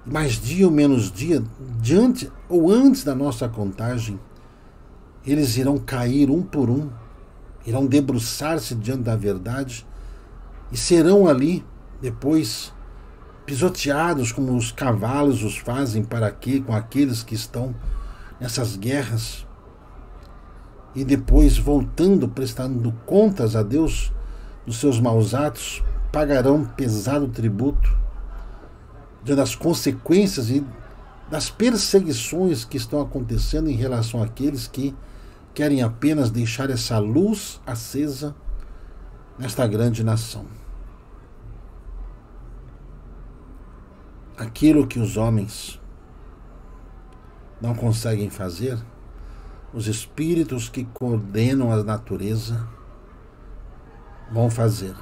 Mais dia ou menos dia, diante ou antes da nossa contagem, eles irão cair um por um, irão debruçar-se diante da verdade e serão ali depois pisoteados como os cavalos os fazem para quê? Com aqueles que estão nessas guerras. E depois, voltando, prestando contas a Deus dos seus maus atos, pagarão pesado tributo diante das consequências e das perseguições que estão acontecendo em relação àqueles que querem apenas deixar essa luz acesa nesta grande nação. Aquilo que os homens não conseguem fazer, os espíritos que coordenam a natureza vão fazer.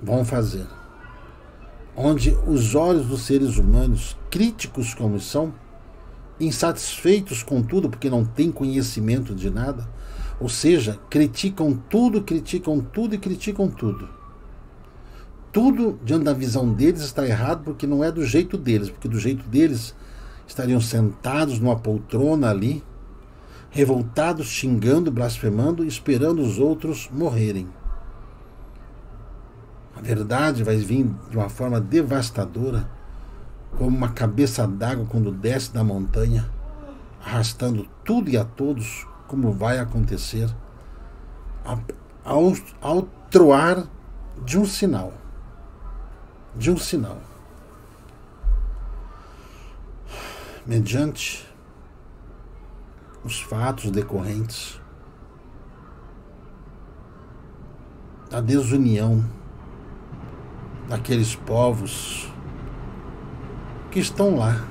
Vão fazer. Onde os olhos dos seres humanos, críticos como são, insatisfeitos com tudo, porque não têm conhecimento de nada, ou seja, criticam tudo e criticam tudo. Tudo, diante da visão deles, está errado porque não é do jeito deles, porque do jeito deles estariam sentados numa poltrona ali, revoltados, xingando, blasfemando, esperando os outros morrerem. A verdade vai vir de uma forma devastadora, como uma cabeça d'água quando desce da montanha, arrastando tudo e a todos, como vai acontecer ao troar de um sinal. De um sinal. Mediante os fatos decorrentes da desunião daqueles povos que estão lá,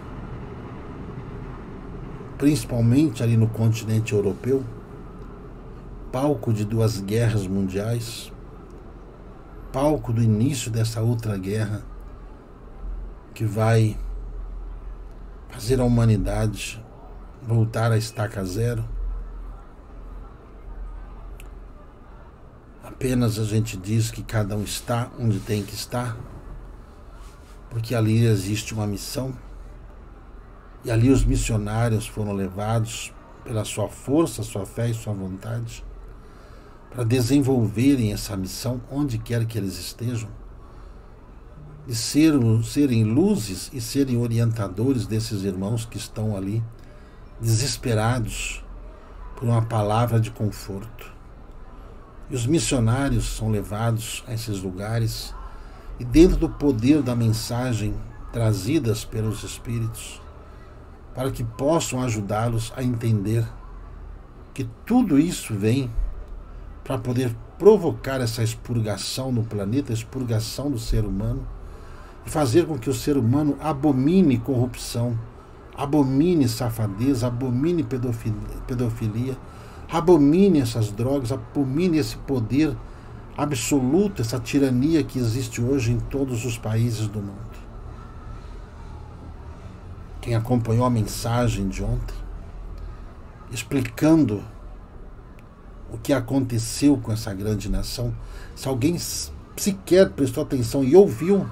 principalmente ali no continente europeu, palco de 2 guerras mundiais, palco do início dessa outra guerra que vai fazer a humanidade voltar à estaca zero. Apenas a gente diz que cada um está onde tem que estar, porque ali existe uma missão, e ali os missionários foram levados pela sua força, sua fé e sua vontade para desenvolverem essa missão onde quer que eles estejam, de serem luzes e serem orientadores desses irmãos que estão ali desesperados por uma palavra de conforto. E os missionários são levados a esses lugares e, dentro do poder da mensagem trazidas pelos Espíritos, para que possam ajudá-los a entender que tudo isso vem para poder provocar essa expurgação no planeta, a expurgação do ser humano, e fazer com que o ser humano abomine corrupção, abomine safadeza, abomine pedofilia, abomine essas drogas, abomine esse poder absoluto, essa tirania que existe hoje em todos os países do mundo. Quem acompanhou a mensagem de ontem, explicando o que aconteceu com essa grande nação, se alguém sequer prestou atenção e ouviu,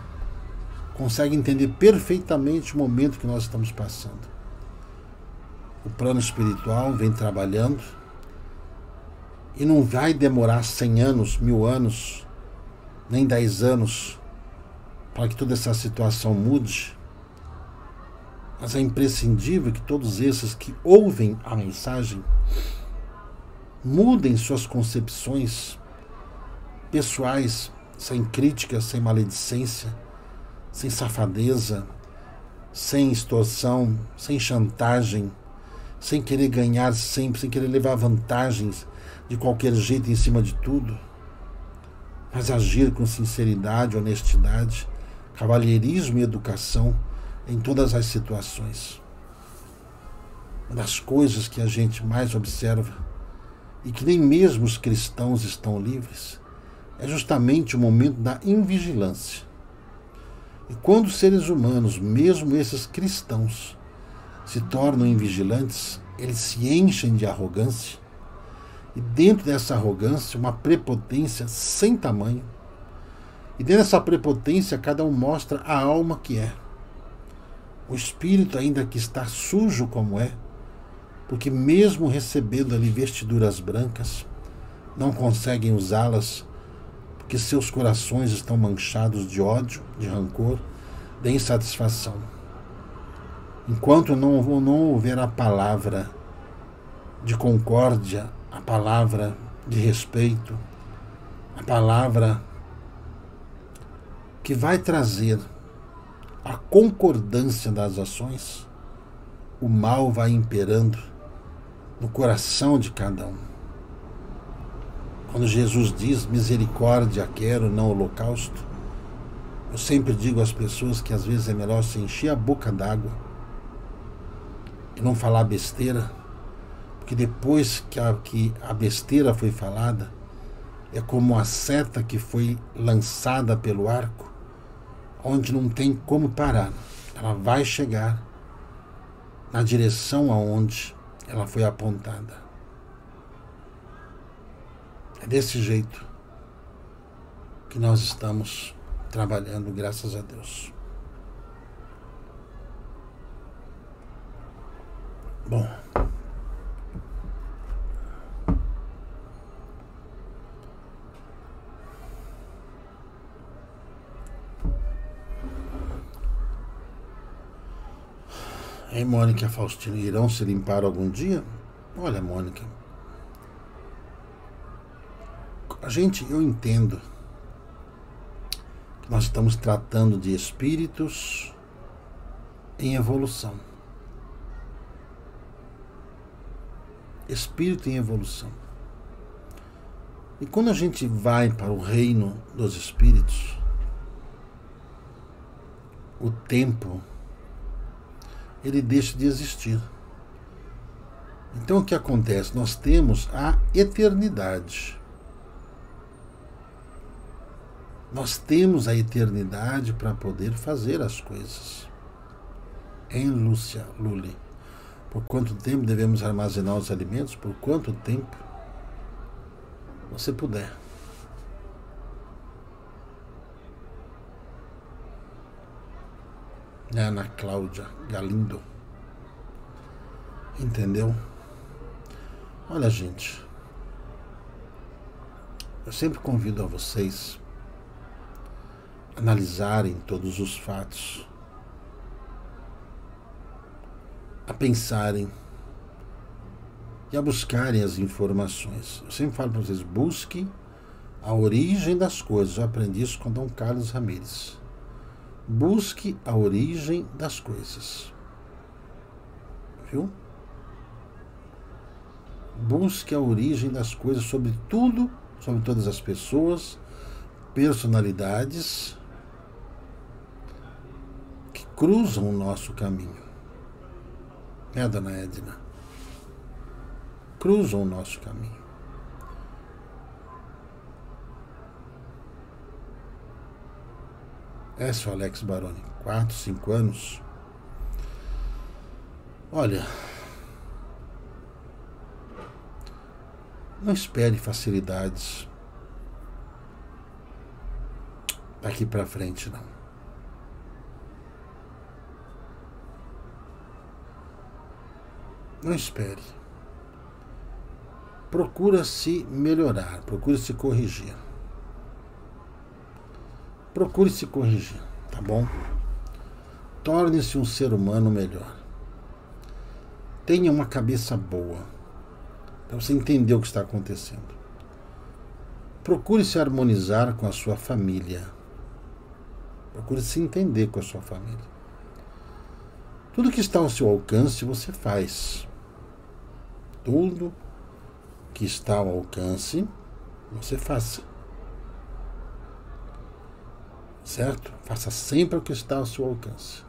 consegue entender perfeitamente o momento que nós estamos passando. O plano espiritual vem trabalhando e não vai demorar 100 anos, 1000 anos, nem 10 anos para que toda essa situação mude. Mas é imprescindível que todos esses que ouvem a mensagem mudem suas concepções pessoais, sem crítica, sem maledicência, sem safadeza, sem extorsão, sem chantagem, sem querer ganhar sempre, sem querer levar vantagens de qualquer jeito em cima de tudo, mas agir com sinceridade, honestidade, cavalheirismo e educação em todas as situações. Uma das coisas que a gente mais observa, e que nem mesmo os cristãos estão livres, é justamente o momento da invigilância. E quando os seres humanos, mesmo esses cristãos, se tornam invigilantes, eles se enchem de arrogância, e dentro dessa arrogância, uma prepotência sem tamanho. E dentro dessa prepotência, cada um mostra a alma que é. O espírito, ainda que está sujo como é, porque mesmo recebendo ali vestiduras brancas, não conseguem usá-las, porque seus corações estão manchados de ódio, de rancor, de insatisfação. Enquanto não houver a palavra de concórdia, a palavra de respeito, a palavra que vai trazer a concordância das ações, o mal vai imperando no coração de cada um. Quando Jesus diz misericórdia quero, não holocausto, eu sempre digo às pessoas que às vezes é melhor se encher a boca d'água e não falar besteira, porque depois que a besteira foi falada, é como a seta que foi lançada pelo arco, onde não tem como parar. Ela vai chegar na direção aonde ela foi apontada. É desse jeito que nós estamos trabalhando, graças a Deus. Bom, hein, Mônica e Faustino, irão se limpar algum dia? Olha, Mônica, eu entendo que nós estamos tratando de espíritos em evolução. Espírito em evolução. E quando a gente vai para o reino dos espíritos, o tempo, ele deixa de existir. Então o que acontece? Nós temos a eternidade. Nós temos a eternidade para poder fazer as coisas. Em Lúcia Lully. Por quanto tempo devemos armazenar os alimentos? Por quanto tempo você puder. Ana Cláudia Galindo. Entendeu? Olha, gente, eu sempre convido a vocês a analisarem todos os fatos, a pensarem e a buscarem as informações. Eu sempre falo para vocês, busque a origem das coisas. Eu aprendi isso com Dom Carlos Ramírez. Busque a origem das coisas. Viu? Busque a origem das coisas sobre tudo sobre todas as pessoas, personalidades que cruzam o nosso caminho. Né, dona Edna? Cruzam o nosso caminho. Seu Alex Baroni, 4, 5 anos. Olha, não espere facilidades daqui para frente, não. Não espere. Procura se melhorar, procure se corrigir. Procure se corrigir, tá bom? Torne-se um ser humano melhor. Tenha uma cabeça boa, para você entender o que está acontecendo. Procure se harmonizar com a sua família. Procure se entender com a sua família. Tudo que está ao seu alcance, você faz. Tudo que está ao alcance, você faça. Certo? Faça sempre o que está ao seu alcance.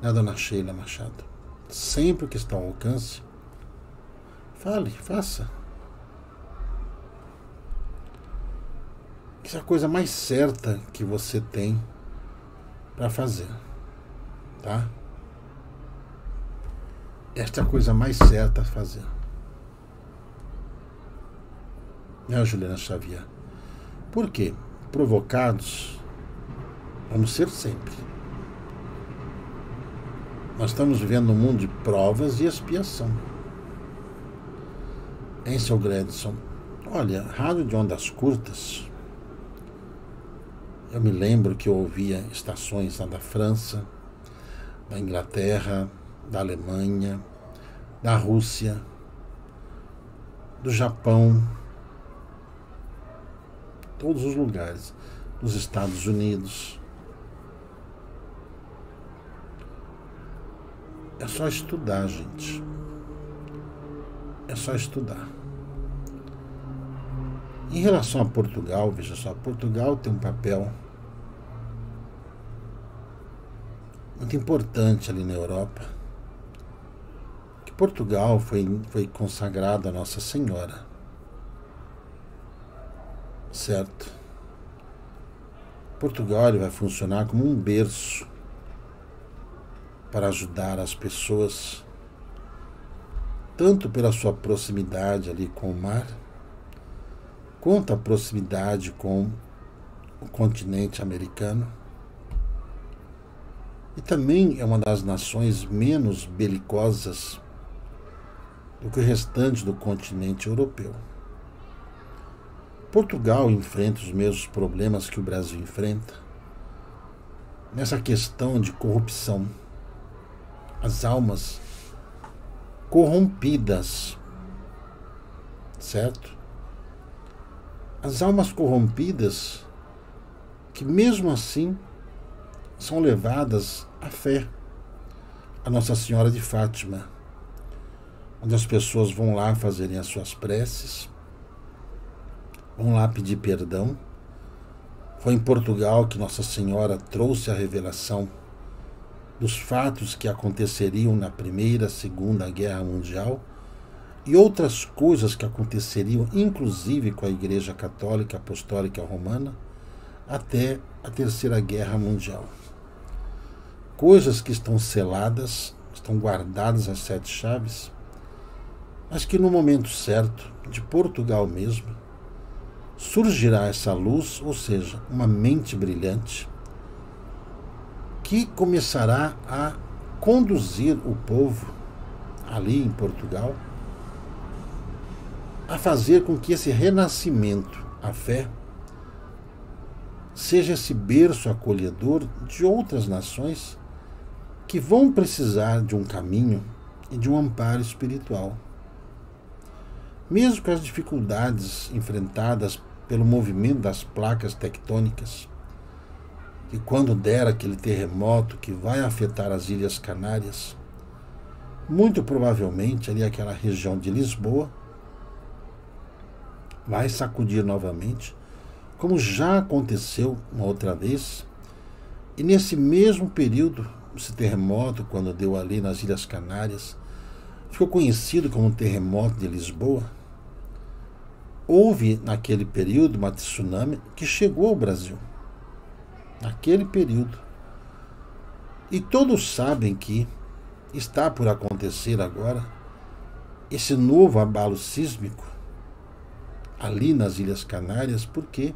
Né, dona Sheila Machado? Sempre o que está ao alcance, fale, faça. Isso é a coisa mais certa que você tem para fazer, tá? Esta é a coisa mais certa a fazer. Né, Juliana Xavier? Por quê? Provocados, vamos ser sempre. Nós estamos vivendo um mundo de provas e expiação. Hein, seu Gredson? Olha, rádio de ondas curtas, eu me lembro que eu ouvia estações lá da França, da Inglaterra, da Alemanha, da Rússia, do Japão, todos os lugares, dos Estados Unidos. É só estudar, gente. É só estudar. Em relação a Portugal, veja só, Portugal tem um papel muito importante ali na Europa. Que Portugal foi consagrado a Nossa Senhora. Certo? Portugal ele vai funcionar como um berço para ajudar as pessoas, tanto pela sua proximidade ali com o mar, quanto a proximidade com o continente americano. E também é uma das nações menos belicosas do que o restante do continente europeu. Portugal enfrenta os mesmos problemas que o Brasil enfrenta nessa questão de corrupção. As almas corrompidas, certo? As almas corrompidas que mesmo assim são levadas à fé, a Nossa Senhora de Fátima, onde as pessoas vão lá fazerem as suas preces, vão lá pedir perdão. Foi em Portugal que Nossa Senhora trouxe a revelação dos fatos que aconteceriam na Primeira, Segunda Guerra Mundial e outras coisas que aconteceriam, inclusive com a Igreja Católica Apostólica Romana, até a Terceira Guerra Mundial. Coisas que estão seladas, estão guardadas às 7 chaves, mas que no momento certo, de Portugal mesmo, surgirá essa luz, ou seja, uma mente brilhante, que começará a conduzir o povo ali em Portugal a fazer com que esse renascimento, a fé, seja esse berço acolhedor de outras nações que vão precisar de um caminho e de um amparo espiritual. Mesmo com as dificuldades enfrentadas pelo movimento das placas tectônicas, que quando der aquele terremoto que vai afetar as Ilhas Canárias, muito provavelmente ali aquela região de Lisboa, vai sacudir novamente, como já aconteceu uma outra vez. E nesse mesmo período, esse terremoto, quando deu ali nas Ilhas Canárias, ficou conhecido como terremoto de Lisboa. Houve naquele período uma tsunami que chegou ao Brasil. Naquele período. E todos sabem que está por acontecer agora esse novo abalo sísmico ali nas Ilhas Canárias, porque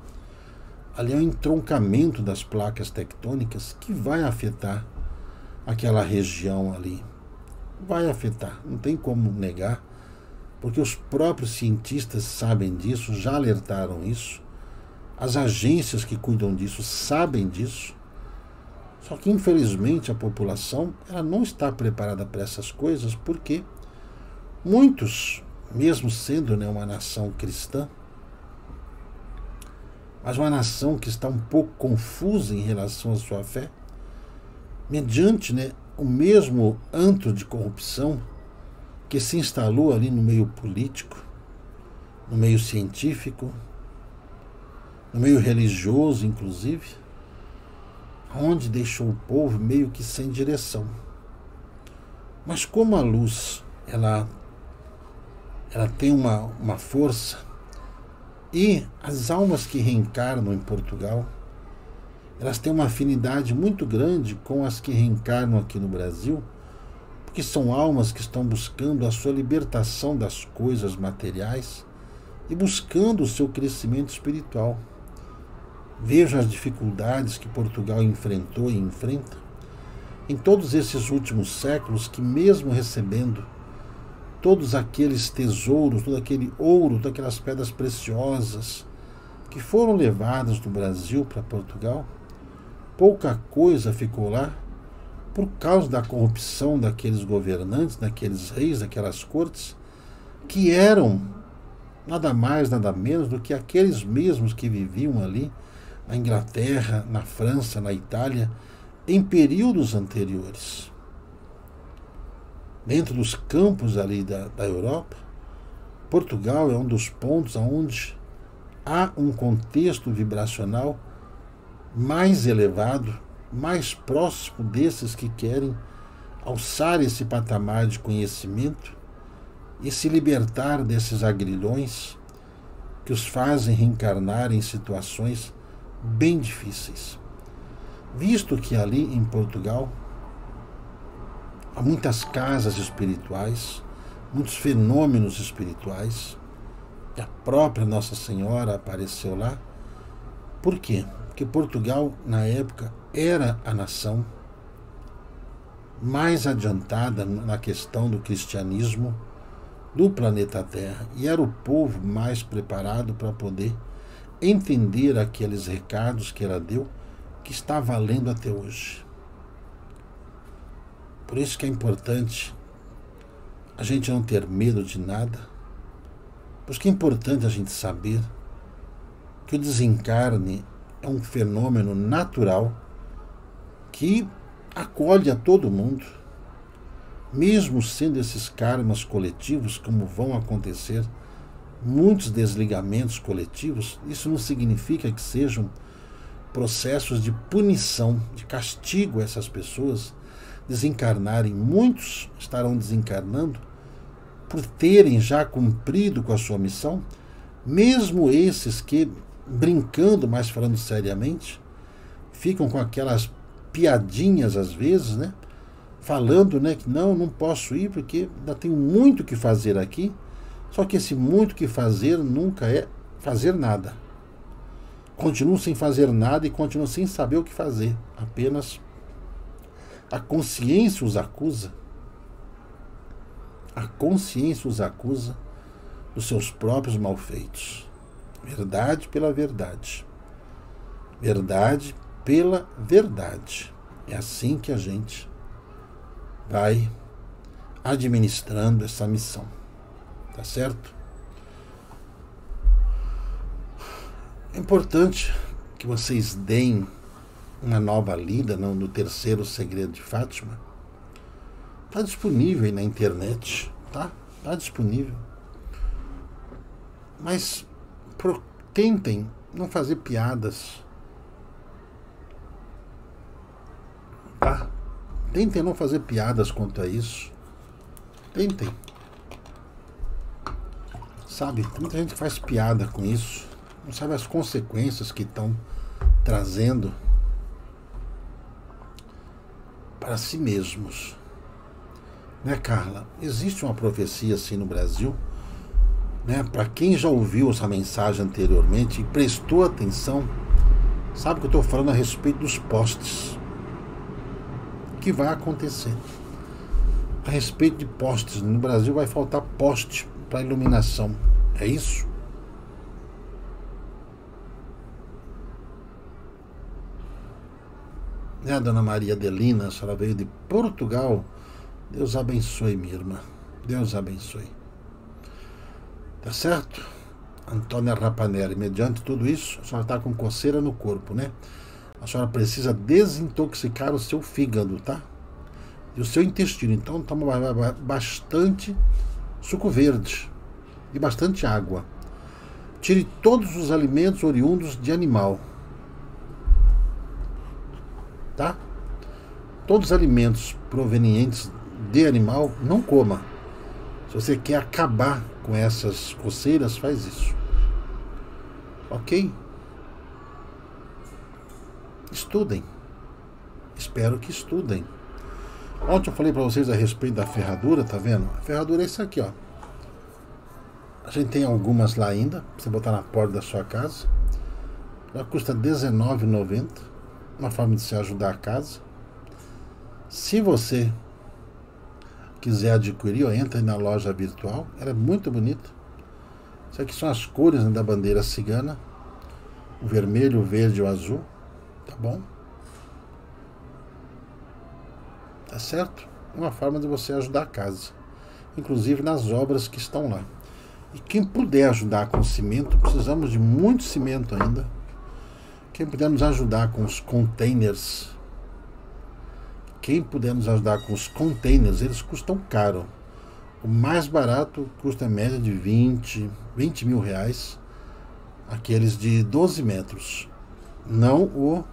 ali é um entroncamento das placas tectônicas que vai afetar aquela região ali. Vai afetar, não tem como negar, porque os próprios cientistas sabem disso, já alertaram isso, as agências que cuidam disso sabem disso, só que infelizmente a população ela não está preparada para essas coisas, porque muitos, mesmo sendo uma nação cristã, mas uma nação que está um pouco confusa em relação à sua fé, mediante o mesmo antro de corrupção que se instalou ali no meio político, no meio científico, no meio religioso, inclusive, onde deixou o povo meio que sem direção. Mas como a luz ela tem uma força, e as almas que reencarnam em Portugal, elas têm uma afinidade muito grande com as que reencarnam aqui no Brasil, porque são almas que estão buscando a sua libertação das coisas materiais e buscando o seu crescimento espiritual. Vejam as dificuldades que Portugal enfrentou e enfrenta em todos esses últimos séculos, que mesmo recebendo todos aqueles tesouros, todo aquele ouro, todas aquelas pedras preciosas que foram levadas do Brasil para Portugal, pouca coisa ficou lá por causa da corrupção daqueles governantes, daqueles reis, daquelas cortes, que eram nada mais, nada menos do que aqueles mesmos que viviam ali na Inglaterra, na França, na Itália, em períodos anteriores. Dentro dos campos ali da Europa, Portugal é um dos pontos onde há um contexto vibracional mais elevado, mais próximo desses que querem alçar esse patamar de conhecimento e se libertar desses agrilhões que os fazem reencarnar em situações bem difíceis. Visto que ali em Portugal há muitas casas espirituais, muitos fenômenos espirituais, e a própria Nossa Senhora apareceu lá. Por quê? Porque Portugal, na época, era a nação mais adiantada na questão do cristianismo do planeta Terra, e era o povo mais preparado para poder entender aqueles recados que ela deu, que está valendo até hoje. Por isso que é importante a gente não ter medo de nada, porque é importante a gente saber que o desencarne é um fenômeno natural que acolhe a todo mundo, mesmo sendo esses karmas coletivos, como vão acontecer muitos desligamentos coletivos. Isso não significa que sejam processos de punição, de castigo a essas pessoas desencarnarem. Muitos estarão desencarnando por terem já cumprido com a sua missão, mesmo esses que, brincando, mas falando seriamente, ficam com aquelas piadinhas às vezes, falando, que não posso ir porque ainda tenho muito o que fazer aqui. Só que esse muito o que fazer nunca é fazer nada. Continuam sem fazer nada e continuam sem saber o que fazer. Apenas a consciência os acusa. A consciência os acusa dos seus próprios malfeitos. Verdade pela verdade. Verdade pela verdade. É assim que a gente vai administrando essa missão. Tá certo? É importante que vocês deem uma nova lida no terceiro segredo de Fátima. Está disponível aí na internet, tá? Está disponível. Mas Tentem não fazer piadas, tá? Tentem não fazer piadas quanto a isso. Tentem. Sabe, tem muita gente que faz piada com isso, não sabe as consequências que estão trazendo para si mesmos. Né, Carla? Existe uma profecia assim no Brasil, né? Para quem já ouviu essa mensagem anteriormente e prestou atenção, sabe que eu estou falando a respeito dos postes. O que vai acontecer? A respeito de postes. No Brasil vai faltar poste para iluminação. É isso? Né, a dona Maria Adelina, a senhora veio de Portugal. Deus abençoe, minha irmã. Deus abençoe. Tá certo? Antônia Rapanelli, mediante tudo isso, a senhora está com coceira no corpo, né? A senhora precisa desintoxicar o seu fígado, tá? E o seu intestino. Então toma bastante suco verde e bastante água. Tire todos os alimentos oriundos de animal. Tá? Todos os alimentos provenientes de animal, não coma. Se você quer acabar com essas coceiras, faz isso. Ok? Estudem. Espero que estudem. Ontem eu falei para vocês a respeito da ferradura, tá vendo? A ferradura é isso aqui, ó. A gente tem algumas lá ainda, pra você botar na porta da sua casa. Ela custa R$19,90. Uma forma de se ajudar a casa. Se você quiser adquirir, ó, entra aí na loja virtual. Ela é muito bonita. Isso aqui são as cores, né, da bandeira cigana. O vermelho, o verde e o azul. Tá bom? Tá certo? Uma forma de você ajudar a casa. Inclusive nas obras que estão lá. E quem puder ajudar com cimento, precisamos de muito cimento ainda. Quem puder nos ajudar com os containers. Quem puder nos ajudar com os containers, eles custam caro. O mais barato custa em média de 20 mil reais. Aqueles de 12 metros. Não o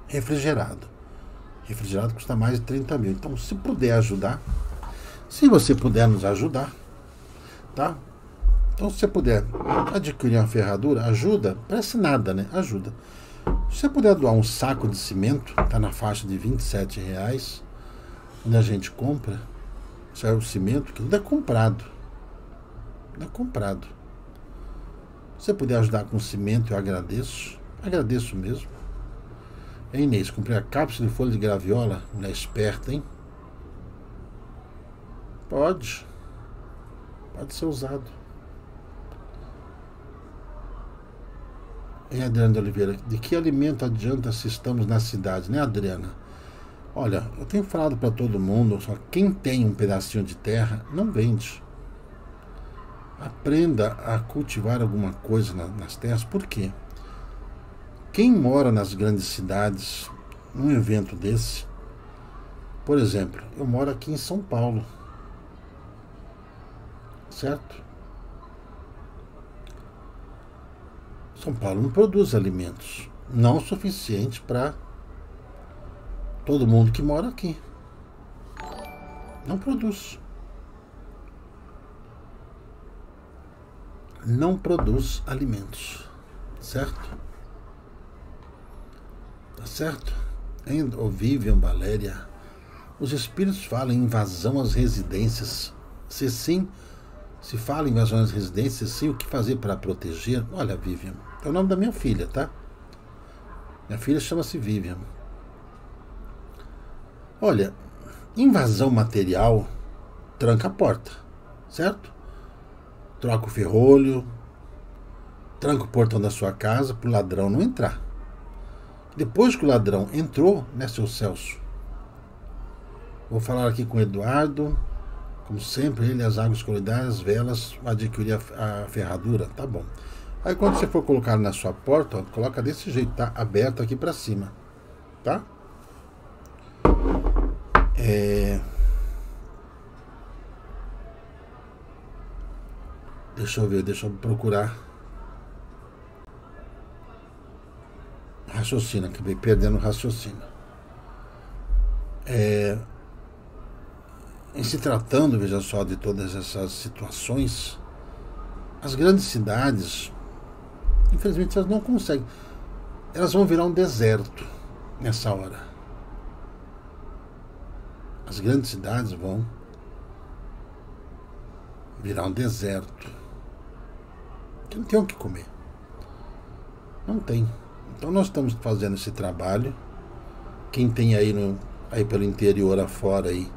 refrigerado. Refrigerado custa mais de 30 mil. Então, se puder ajudar, se você puder nos ajudar, tá? Então, se você puder adquirir uma ferradura, ajuda. Parece nada, né? Ajuda. Se você puder doar um saco de cimento, tá na faixa de R$27, onde a gente compra, serve o cimento, que tudo é comprado. Tudo é comprado. Se você puder ajudar com cimento, eu agradeço. Agradeço mesmo. Hein, Inês, comprei a cápsula de folha de graviola. Mulher esperta, hein? Pode. Pode ser usado. Hein, Adriana de Oliveira? De que alimento adianta se estamos na cidade, né, Adriana? Olha, eu tenho falado para todo mundo, só quem tem um pedacinho de terra, não vende. Aprenda a cultivar alguma coisa nas terras. Por quê? Quem mora nas grandes cidades, num evento desse, por exemplo, eu moro aqui em São Paulo, certo? São Paulo não produz alimentos, não o suficiente para todo mundo que mora aqui. Não produz. Não produz alimentos, certo? Tá certo? Ô Vivian, Valéria, os espíritos falam em invasão às residências. Se sim, se fala em invasão às residências, sim, o que fazer para proteger? Olha, Vivian, é o nome da minha filha, tá? Minha filha chama-se Vivian. Olha, invasão material, tranca a porta, certo? Troca o ferrolho, tranca o portão da sua casa para o ladrão não entrar. Depois que o ladrão entrou, né, seu Celso? Vou falar aqui com o Eduardo. Como sempre, ele, as águas coloridas, as velas, adquirir a ferradura. Tá bom. Aí quando você for colocar na sua porta, ó, coloca desse jeito, tá? Aberto aqui pra cima. Tá? Deixa eu ver, deixa eu procurar. Raciocínio, acabei perdendo o raciocínio. Em se tratando, veja só, de todas essas situações, as grandes cidades, infelizmente, elas não conseguem. Elas vão virar um deserto nessa hora. As grandes cidades vão virar um deserto. Não tem o que comer. Não tem. Então nós estamos fazendo esse trabalho. Quem tem aí pelo interior afora aí,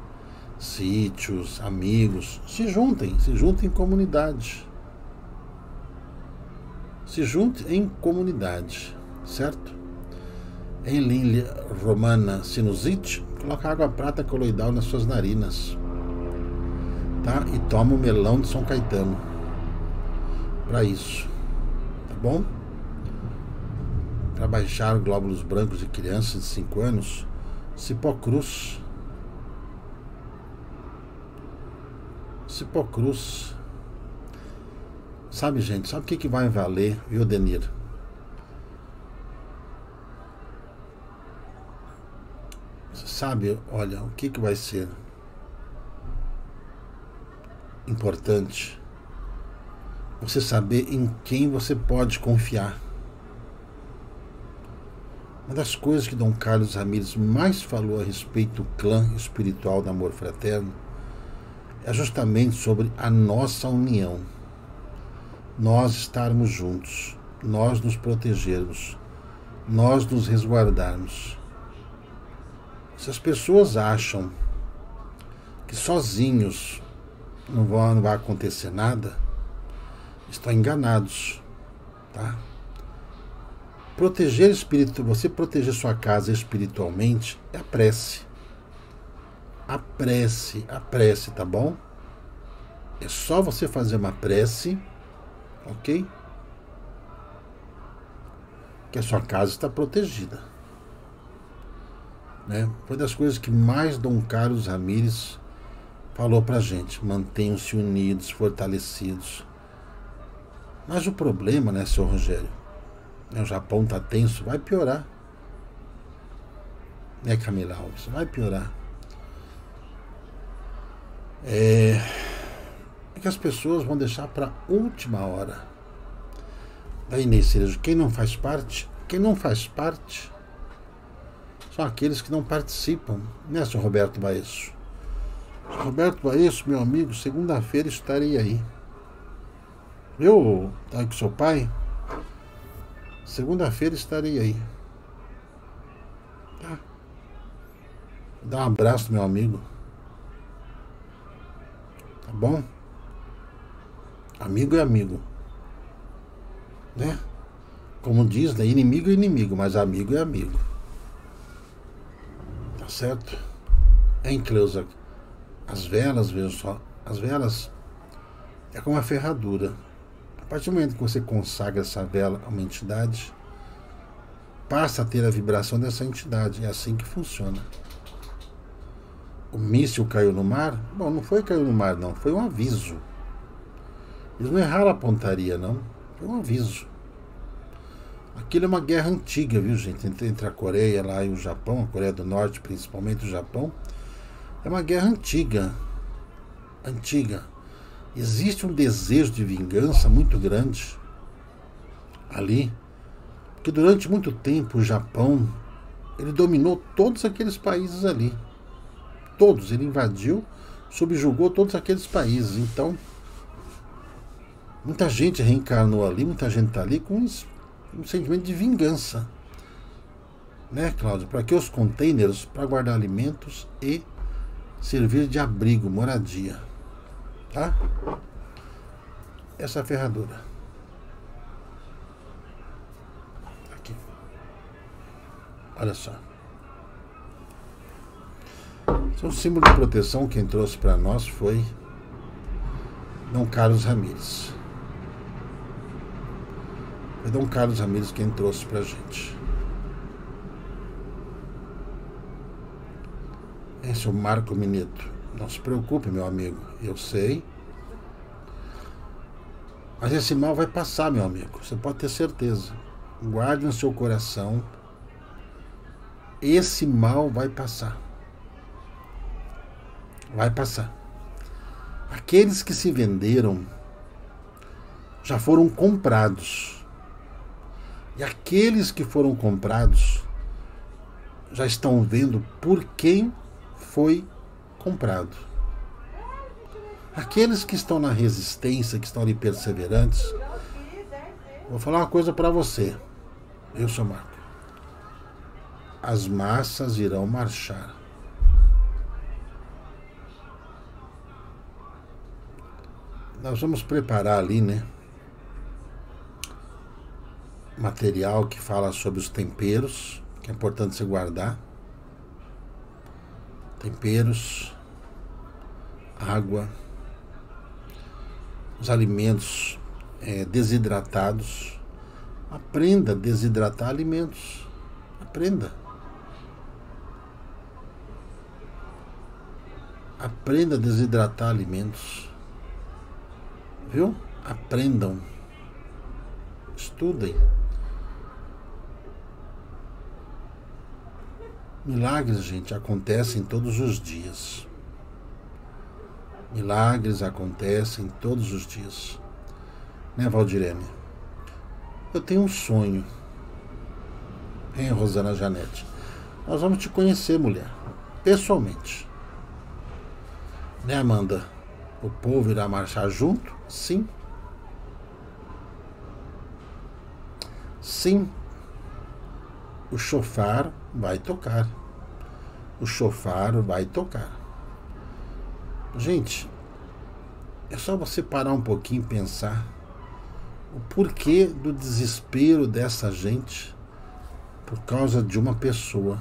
sítios, amigos, se juntem em comunidade. Se junte em comunidade, certo? Em linha romana sinusite, coloca água prata coloidal nas suas narinas, tá? E toma o melão de São Caetano para isso, tá bom? Para baixar glóbulos brancos de crianças de 5 anos, Cipocruz. Sabe, gente, sabe o que vai valer, viu, Denir? Sabe, olha, o que vai ser importante? Você saber em quem você pode confiar. Uma das coisas que Dom Carlos Ramírez mais falou a respeito do clã espiritual do amor fraterno é justamente sobre a nossa união. Nós estarmos juntos, nós nos protegermos, nós nos resguardarmos. Se as pessoas acham que sozinhos não vai acontecer nada, estão enganados, tá? Você proteger sua casa espiritualmente é a prece. A prece, tá bom? É só você fazer uma prece, ok? Que a sua casa está protegida. Né? Foi das coisas que mais Dom Carlos Ramírez falou pra gente. Mantenham-se unidos, fortalecidos. Mas o problema, né, seu Rogério? O Japão tá tenso, vai piorar. Né, Camila Alves? Vai piorar. É que as pessoas vão deixar para última hora. Daí, Inês Cerejo, quem não faz parte são aqueles que não participam, né, seu Roberto Baesso? Seu Roberto Baesso, meu amigo, segunda-feira estarei aí. Eu, tá aí com seu pai? Segunda-feira estarei aí. Tá? Dá um abraço, meu amigo. Tá bom? Amigo é amigo. Né? Como diz, né? Inimigo é inimigo, mas amigo é amigo. Tá certo? Hein, Cleusa? As velas, veja só. As velas é como uma ferradura. A partir do momento que você consagra essa vela a uma entidade, passa a ter a vibração dessa entidade. É assim que funciona. O míssil caiu no mar? Bom, não foi caiu no mar, não. Foi um aviso. Eles não erraram a pontaria, não. Foi um aviso. Aquilo é uma guerra antiga, viu, gente? Entre a Coreia lá e o Japão, a Coreia do Norte, principalmente o Japão. É uma guerra antiga. Antiga. Existe um desejo de vingança muito grande ali. Porque durante muito tempo o Japão, ele dominou todos aqueles países ali. Todos. Ele invadiu, subjugou todos aqueles países. Então, muita gente reencarnou ali, muita gente está ali com um sentimento de vingança. Né, Cláudio? Para que os containers? Para guardar alimentos e servir de abrigo, moradia. Tá? Essa ferradura. Aqui. Olha só. Esse é um símbolo de proteção. Quem trouxe para nós foi Dom Carlos Ramírez. Foi Dom Carlos Ramírez quem trouxe pra gente. Esse é o Marco Mineto. Não se preocupe, meu amigo. Eu sei. Mas esse mal vai passar, meu amigo. Você pode ter certeza. Guarde no seu coração. Esse mal vai passar. Vai passar. Aqueles que se venderam já foram comprados. E aqueles que foram comprados já estão vendo por quem foi comprado. Aqueles que estão na resistência, que estão ali perseverantes, vou falar uma coisa para você. Eu sou Marco. As massas irão marchar. Nós vamos preparar ali, né? Material que fala sobre os temperos, que é importante você guardar. Temperos, água, os alimentos desidratados. Aprenda a desidratar alimentos. Aprenda. Aprenda a desidratar alimentos. Viu? Aprendam. Estudem. Milagres, gente, acontecem todos os dias. Milagres acontecem todos os dias. Né, Valdirene? Eu tenho um sonho. Hein, Rosana Janete? Nós vamos te conhecer, mulher. Pessoalmente. Né, Amanda? O povo irá marchar junto? Sim. Sim. O chofar vai tocar. O chofar vai tocar. Gente, é só você parar um pouquinho e pensar o porquê do desespero dessa gente por causa de uma pessoa.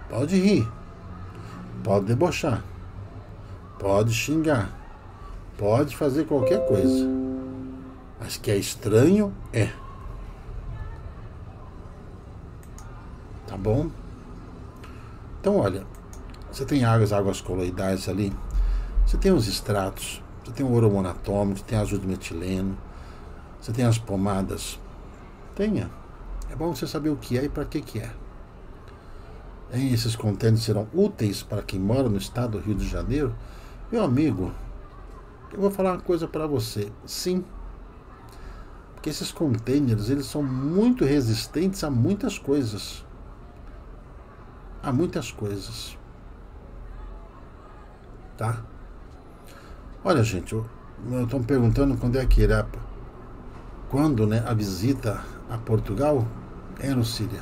Pode rir, pode debochar, pode xingar, pode fazer qualquer coisa, mas que é estranho, é. Tá bom? Então, olha, você tem águas coloidais ali, você tem os extratos, você tem o ouro monatômico, você tem azoto metileno, você tem as pomadas. Tenha. É bom você saber o que é e para que é. Esses contêineres serão úteis para quem mora no estado do Rio de Janeiro? Meu amigo, eu vou falar uma coisa para você. Sim. Porque esses contêineres, eles são muito resistentes a muitas coisas. A muitas coisas. Tá? Olha, gente, eu estou me perguntando quando é que irá. Quando, né, a visita a Portugal é no Síria.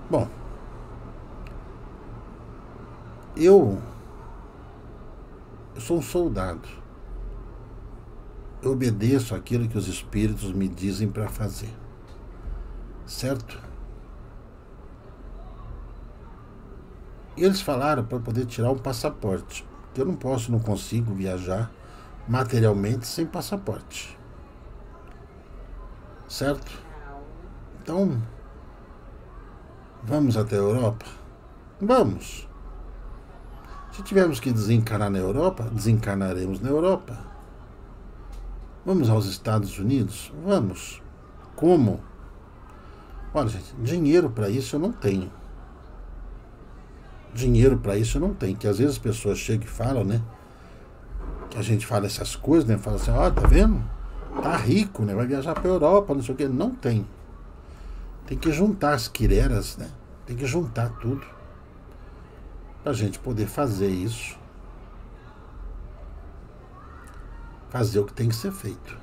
Bom, eu sou um soldado. Eu obedeço aquilo que os espíritos me dizem para fazer. Certo? E eles falaram para poder tirar um passaporte. Que eu não consigo viajar materialmente sem passaporte. Certo? Então, vamos até a Europa? Vamos. Se tivermos que desencarnar na Europa, desencarnaremos na Europa. Vamos aos Estados Unidos? Vamos. Como? Olha, gente, dinheiro para isso eu não tenho. Dinheiro para isso eu não tenho. Que às vezes as pessoas chegam e falam, né? Que a gente fala essas coisas, né? Fala assim, ó, tá vendo? Tá rico, né? Vai viajar para Europa, não sei o quê. Não tem. Tem que juntar as quireras, né? Tem que juntar tudo. Pra gente poder fazer isso. Fazer o que tem que ser feito.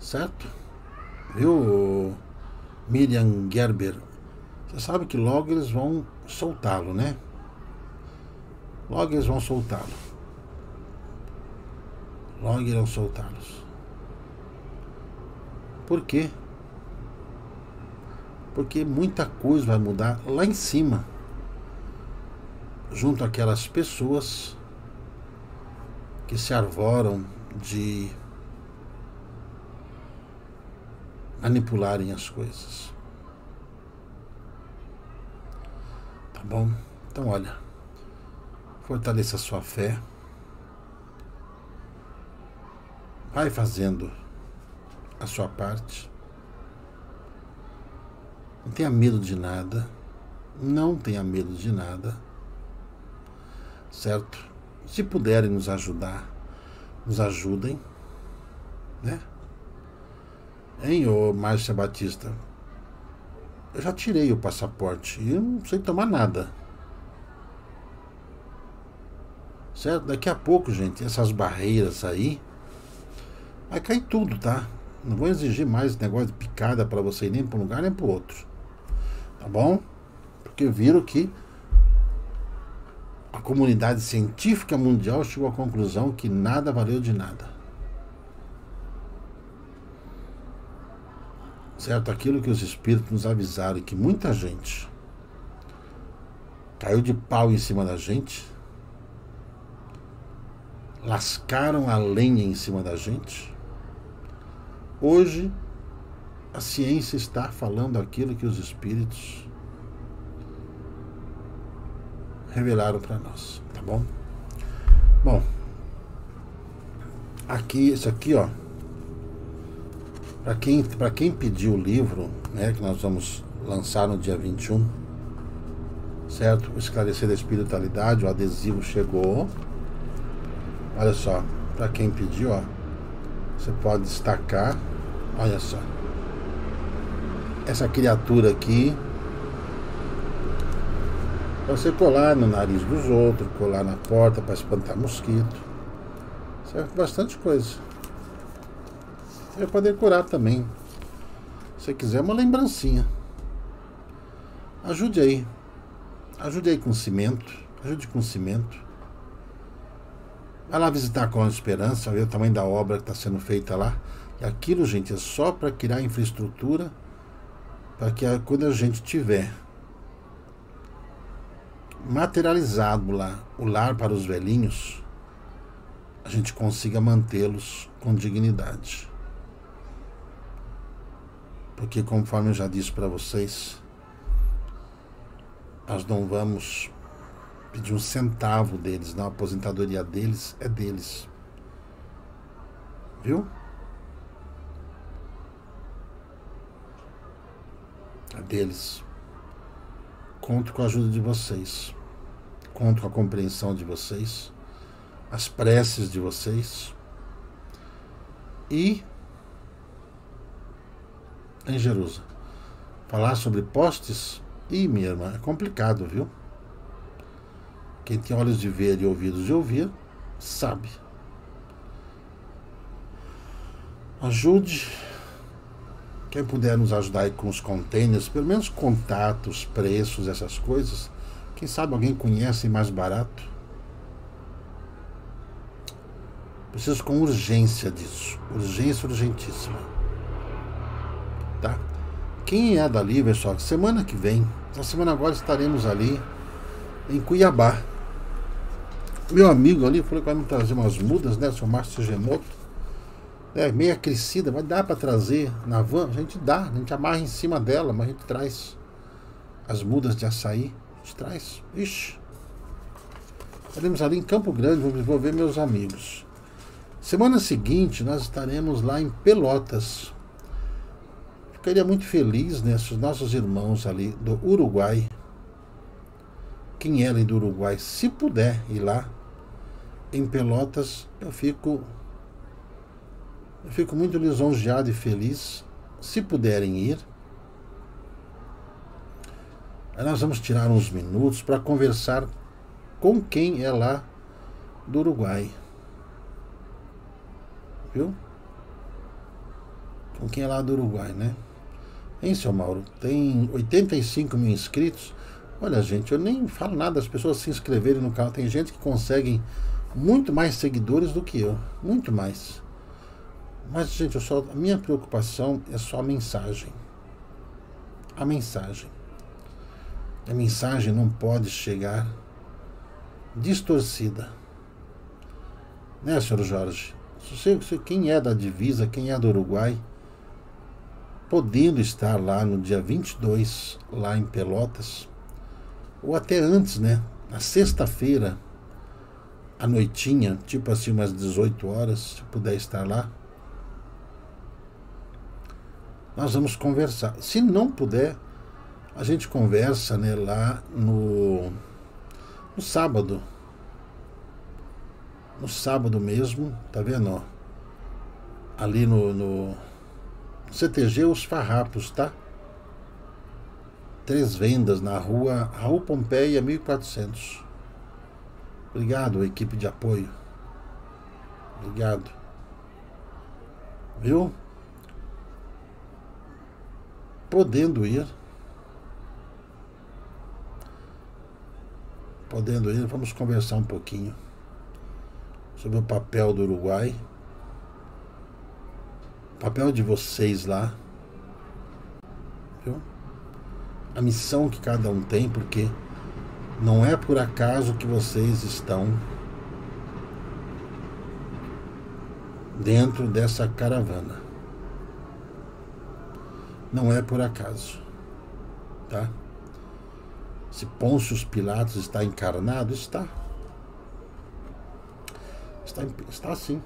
Certo? Viu, Miriam Gerber? Você sabe que logo eles vão soltá-lo, né? Logo eles vão soltá-lo. Logo irão soltá-los. Por quê? Porque muita coisa vai mudar lá em cima. Junto àquelas pessoas que se arvoram de manipularem as coisas. Tá bom? Então, olha, fortaleça a sua fé, Vai fazendo a sua parte. Não tenha medo de nada. Não tenha medo de nada. Certo? Se puderem nos ajudar, nos ajudem. Né? Hein, ô Márcia Batista? Eu já tirei o passaporte e eu não sei tomar nada. Certo? Daqui a pouco, gente, essas barreiras aí vai cair tudo, tá? Não vou exigir mais negócio de picada para você ir nem para um lugar nem para o outro. Tá bom? Porque viram que a comunidade científica mundial chegou à conclusão que nada valeu de nada. Certo? Aquilo que os espíritos nos avisaram, que muita gente caiu de pau em cima da gente, lascaram a lenha em cima da gente. Hoje a ciência está falando aquilo que os espíritos revelaram para nós, tá bom? Bom, aqui, isso aqui, ó, para quem pediu o livro, né, que nós vamos lançar no dia 21, certo? O Esclarecer da Espiritualidade, o adesivo chegou. Olha só, para quem pediu, ó, você pode destacar, olha só, essa criatura aqui, para você colar no nariz dos outros, colar na porta para espantar mosquito, serve bastante coisa. Você vai poder curar também, se você quiser, uma lembrancinha. Ajude aí com cimento, ajude com cimento. Vai lá visitar a Colônia de Esperança, ver o tamanho da obra que está sendo feita lá. E aquilo, gente, é só para criar infraestrutura para que quando a gente tiver materializado lá o lar para os velhinhos, a gente consiga mantê-los com dignidade. Porque, conforme eu já disse para vocês, nós não vamos pedir um centavo deles, não. A aposentadoria deles é deles. Viu? É deles. Conto com a ajuda de vocês. Conto com a compreensão de vocês. As preces de vocês. E em Jerusalém, falar sobre postes, minha irmã, é complicado, viu? Quem tem olhos de ver e ouvidos de ouvir, sabe. Ajude. Quem puder nos ajudar aí com os containers, pelo menos contatos, preços, essas coisas. Quem sabe alguém conhece mais barato. Preciso com urgência disso. Urgência urgentíssima. Tá? Quem é dali, pessoal, semana que vem, essa semana agora estaremos ali em Cuiabá. Meu amigo ali falou que vai me trazer umas mudas, né, seu Márcio Gemoto, meia crescida, mas dá para trazer na van, a gente amarra em cima dela, mas a gente traz as mudas de açaí, a gente traz. Ixi, estaremos ali em Campo Grande, vou ver meus amigos. Semana seguinte nós estaremos lá em Pelotas. Ficaria muito feliz, né, se os nossos irmãos ali do Uruguai, quem é ali do Uruguai, se puder ir lá em Pelotas, eu fico muito lisonjeado e feliz. Se puderem ir, aí nós vamos tirar uns minutos para conversar com quem é lá do Uruguai, viu? Com quem é lá do Uruguai, né? Hein, seu Mauro? Tem 85 mil inscritos. Olha, gente, eu nem falo nada das pessoas se inscreverem no canal. Tem gente que consegue muito mais seguidores do que eu. Muito mais. Mas, gente, a minha preocupação é só a mensagem. A mensagem. A mensagem não pode chegar distorcida. Né, senhor Jorge? Quem é da divisa, quem é do Uruguai, podendo estar lá no dia 22, lá em Pelotas, ou até antes, né? Na sexta-feira, à noitinha, tipo assim, umas 18 horas, se puder estar lá, nós vamos conversar. Se não puder, a gente conversa, né, lá no sábado. No sábado mesmo, tá vendo? Ó? Ali no CTG Os Farrapos, tá? 3 vendas na rua Raul Pompeia 1400. Obrigado, equipe de apoio. Obrigado. Viu? Podendo ir, vamos conversar um pouquinho sobre o papel do Uruguai, o papel de vocês lá, viu? A missão que cada um tem, porque não é por acaso que vocês estão dentro dessa caravana. Não é por acaso, tá? Se Pôncio Pilatos está encarnado, está sim.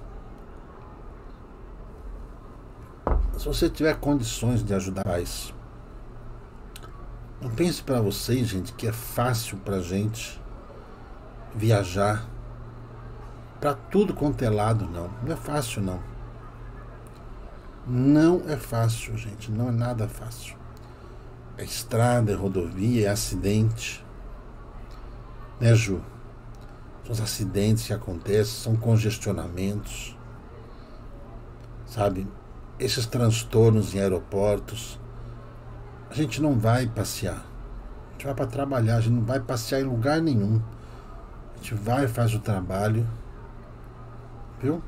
Se você tiver condições de ajudar mais, não pense para vocês, gente, que é fácil pra gente viajar para tudo quanto é lado, não. Não é fácil, não. Não é fácil, gente. Não é nada fácil. É estrada, é rodovia, é acidente. Né, Ju? São os acidentes que acontecem, são congestionamentos. Sabe? Esses transtornos em aeroportos. A gente não vai passear. A gente vai para trabalhar, a gente não vai passear em lugar nenhum. A gente vai, faz o trabalho. Viu?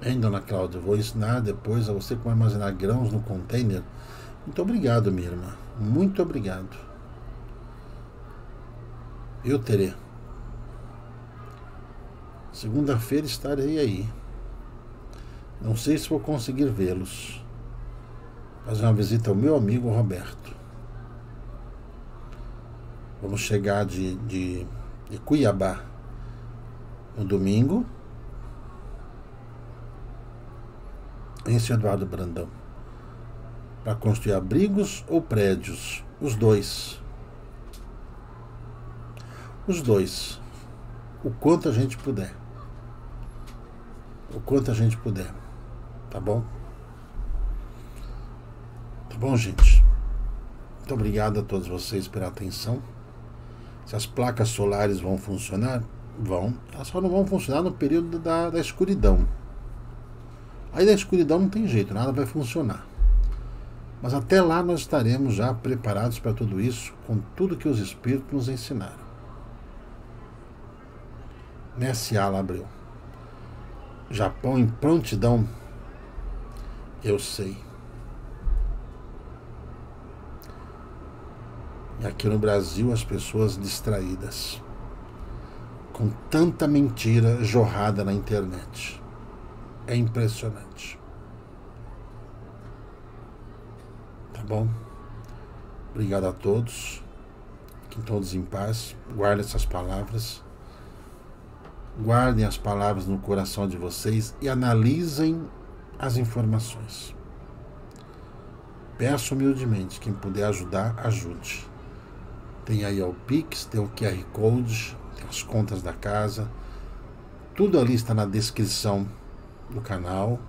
Hein, dona Cláudia? Vou ensinar depois a você como armazenar grãos no container. Muito obrigado, minha irmã. Muito obrigado. Eu terei. Segunda-feira estarei aí. Não sei se vou conseguir vê-los. Fazer uma visita ao meu amigo Roberto. Vamos chegar de Cuiabá no domingo. Em São Eduardo Brandão. Para construir abrigos ou prédios? Os dois. Os dois. O quanto a gente puder. O quanto a gente puder. Tá bom? Tá bom, gente? Muito obrigado a todos vocês pela atenção. Se as placas solares vão funcionar, vão. Elas só não vão funcionar no período da escuridão. Aí da escuridão não tem jeito, nada vai funcionar. Mas até lá nós estaremos já preparados para tudo isso, com tudo que os Espíritos nos ensinaram. Nesse ala abriu. Japão em prontidão. Eu sei. E aqui no Brasil as pessoas distraídas. Com tanta mentira jorrada na internet. É impressionante. Tá bom? Obrigado a todos. Fiquem todos em paz. Guardem essas palavras. Guardem as palavras no coração de vocês e analisem as informações. Peço humildemente, quem puder ajudar, ajude. Tem aí o Pix, tem o QR Code, tem as contas da casa. Tudo ali está na descrição do canal.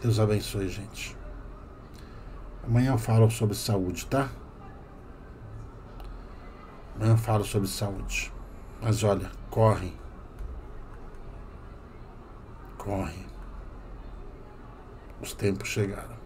Deus abençoe, gente. Amanhã eu falo sobre saúde, tá? Amanhã eu falo sobre saúde. Mas olha, corre. Corre. Os tempos chegaram.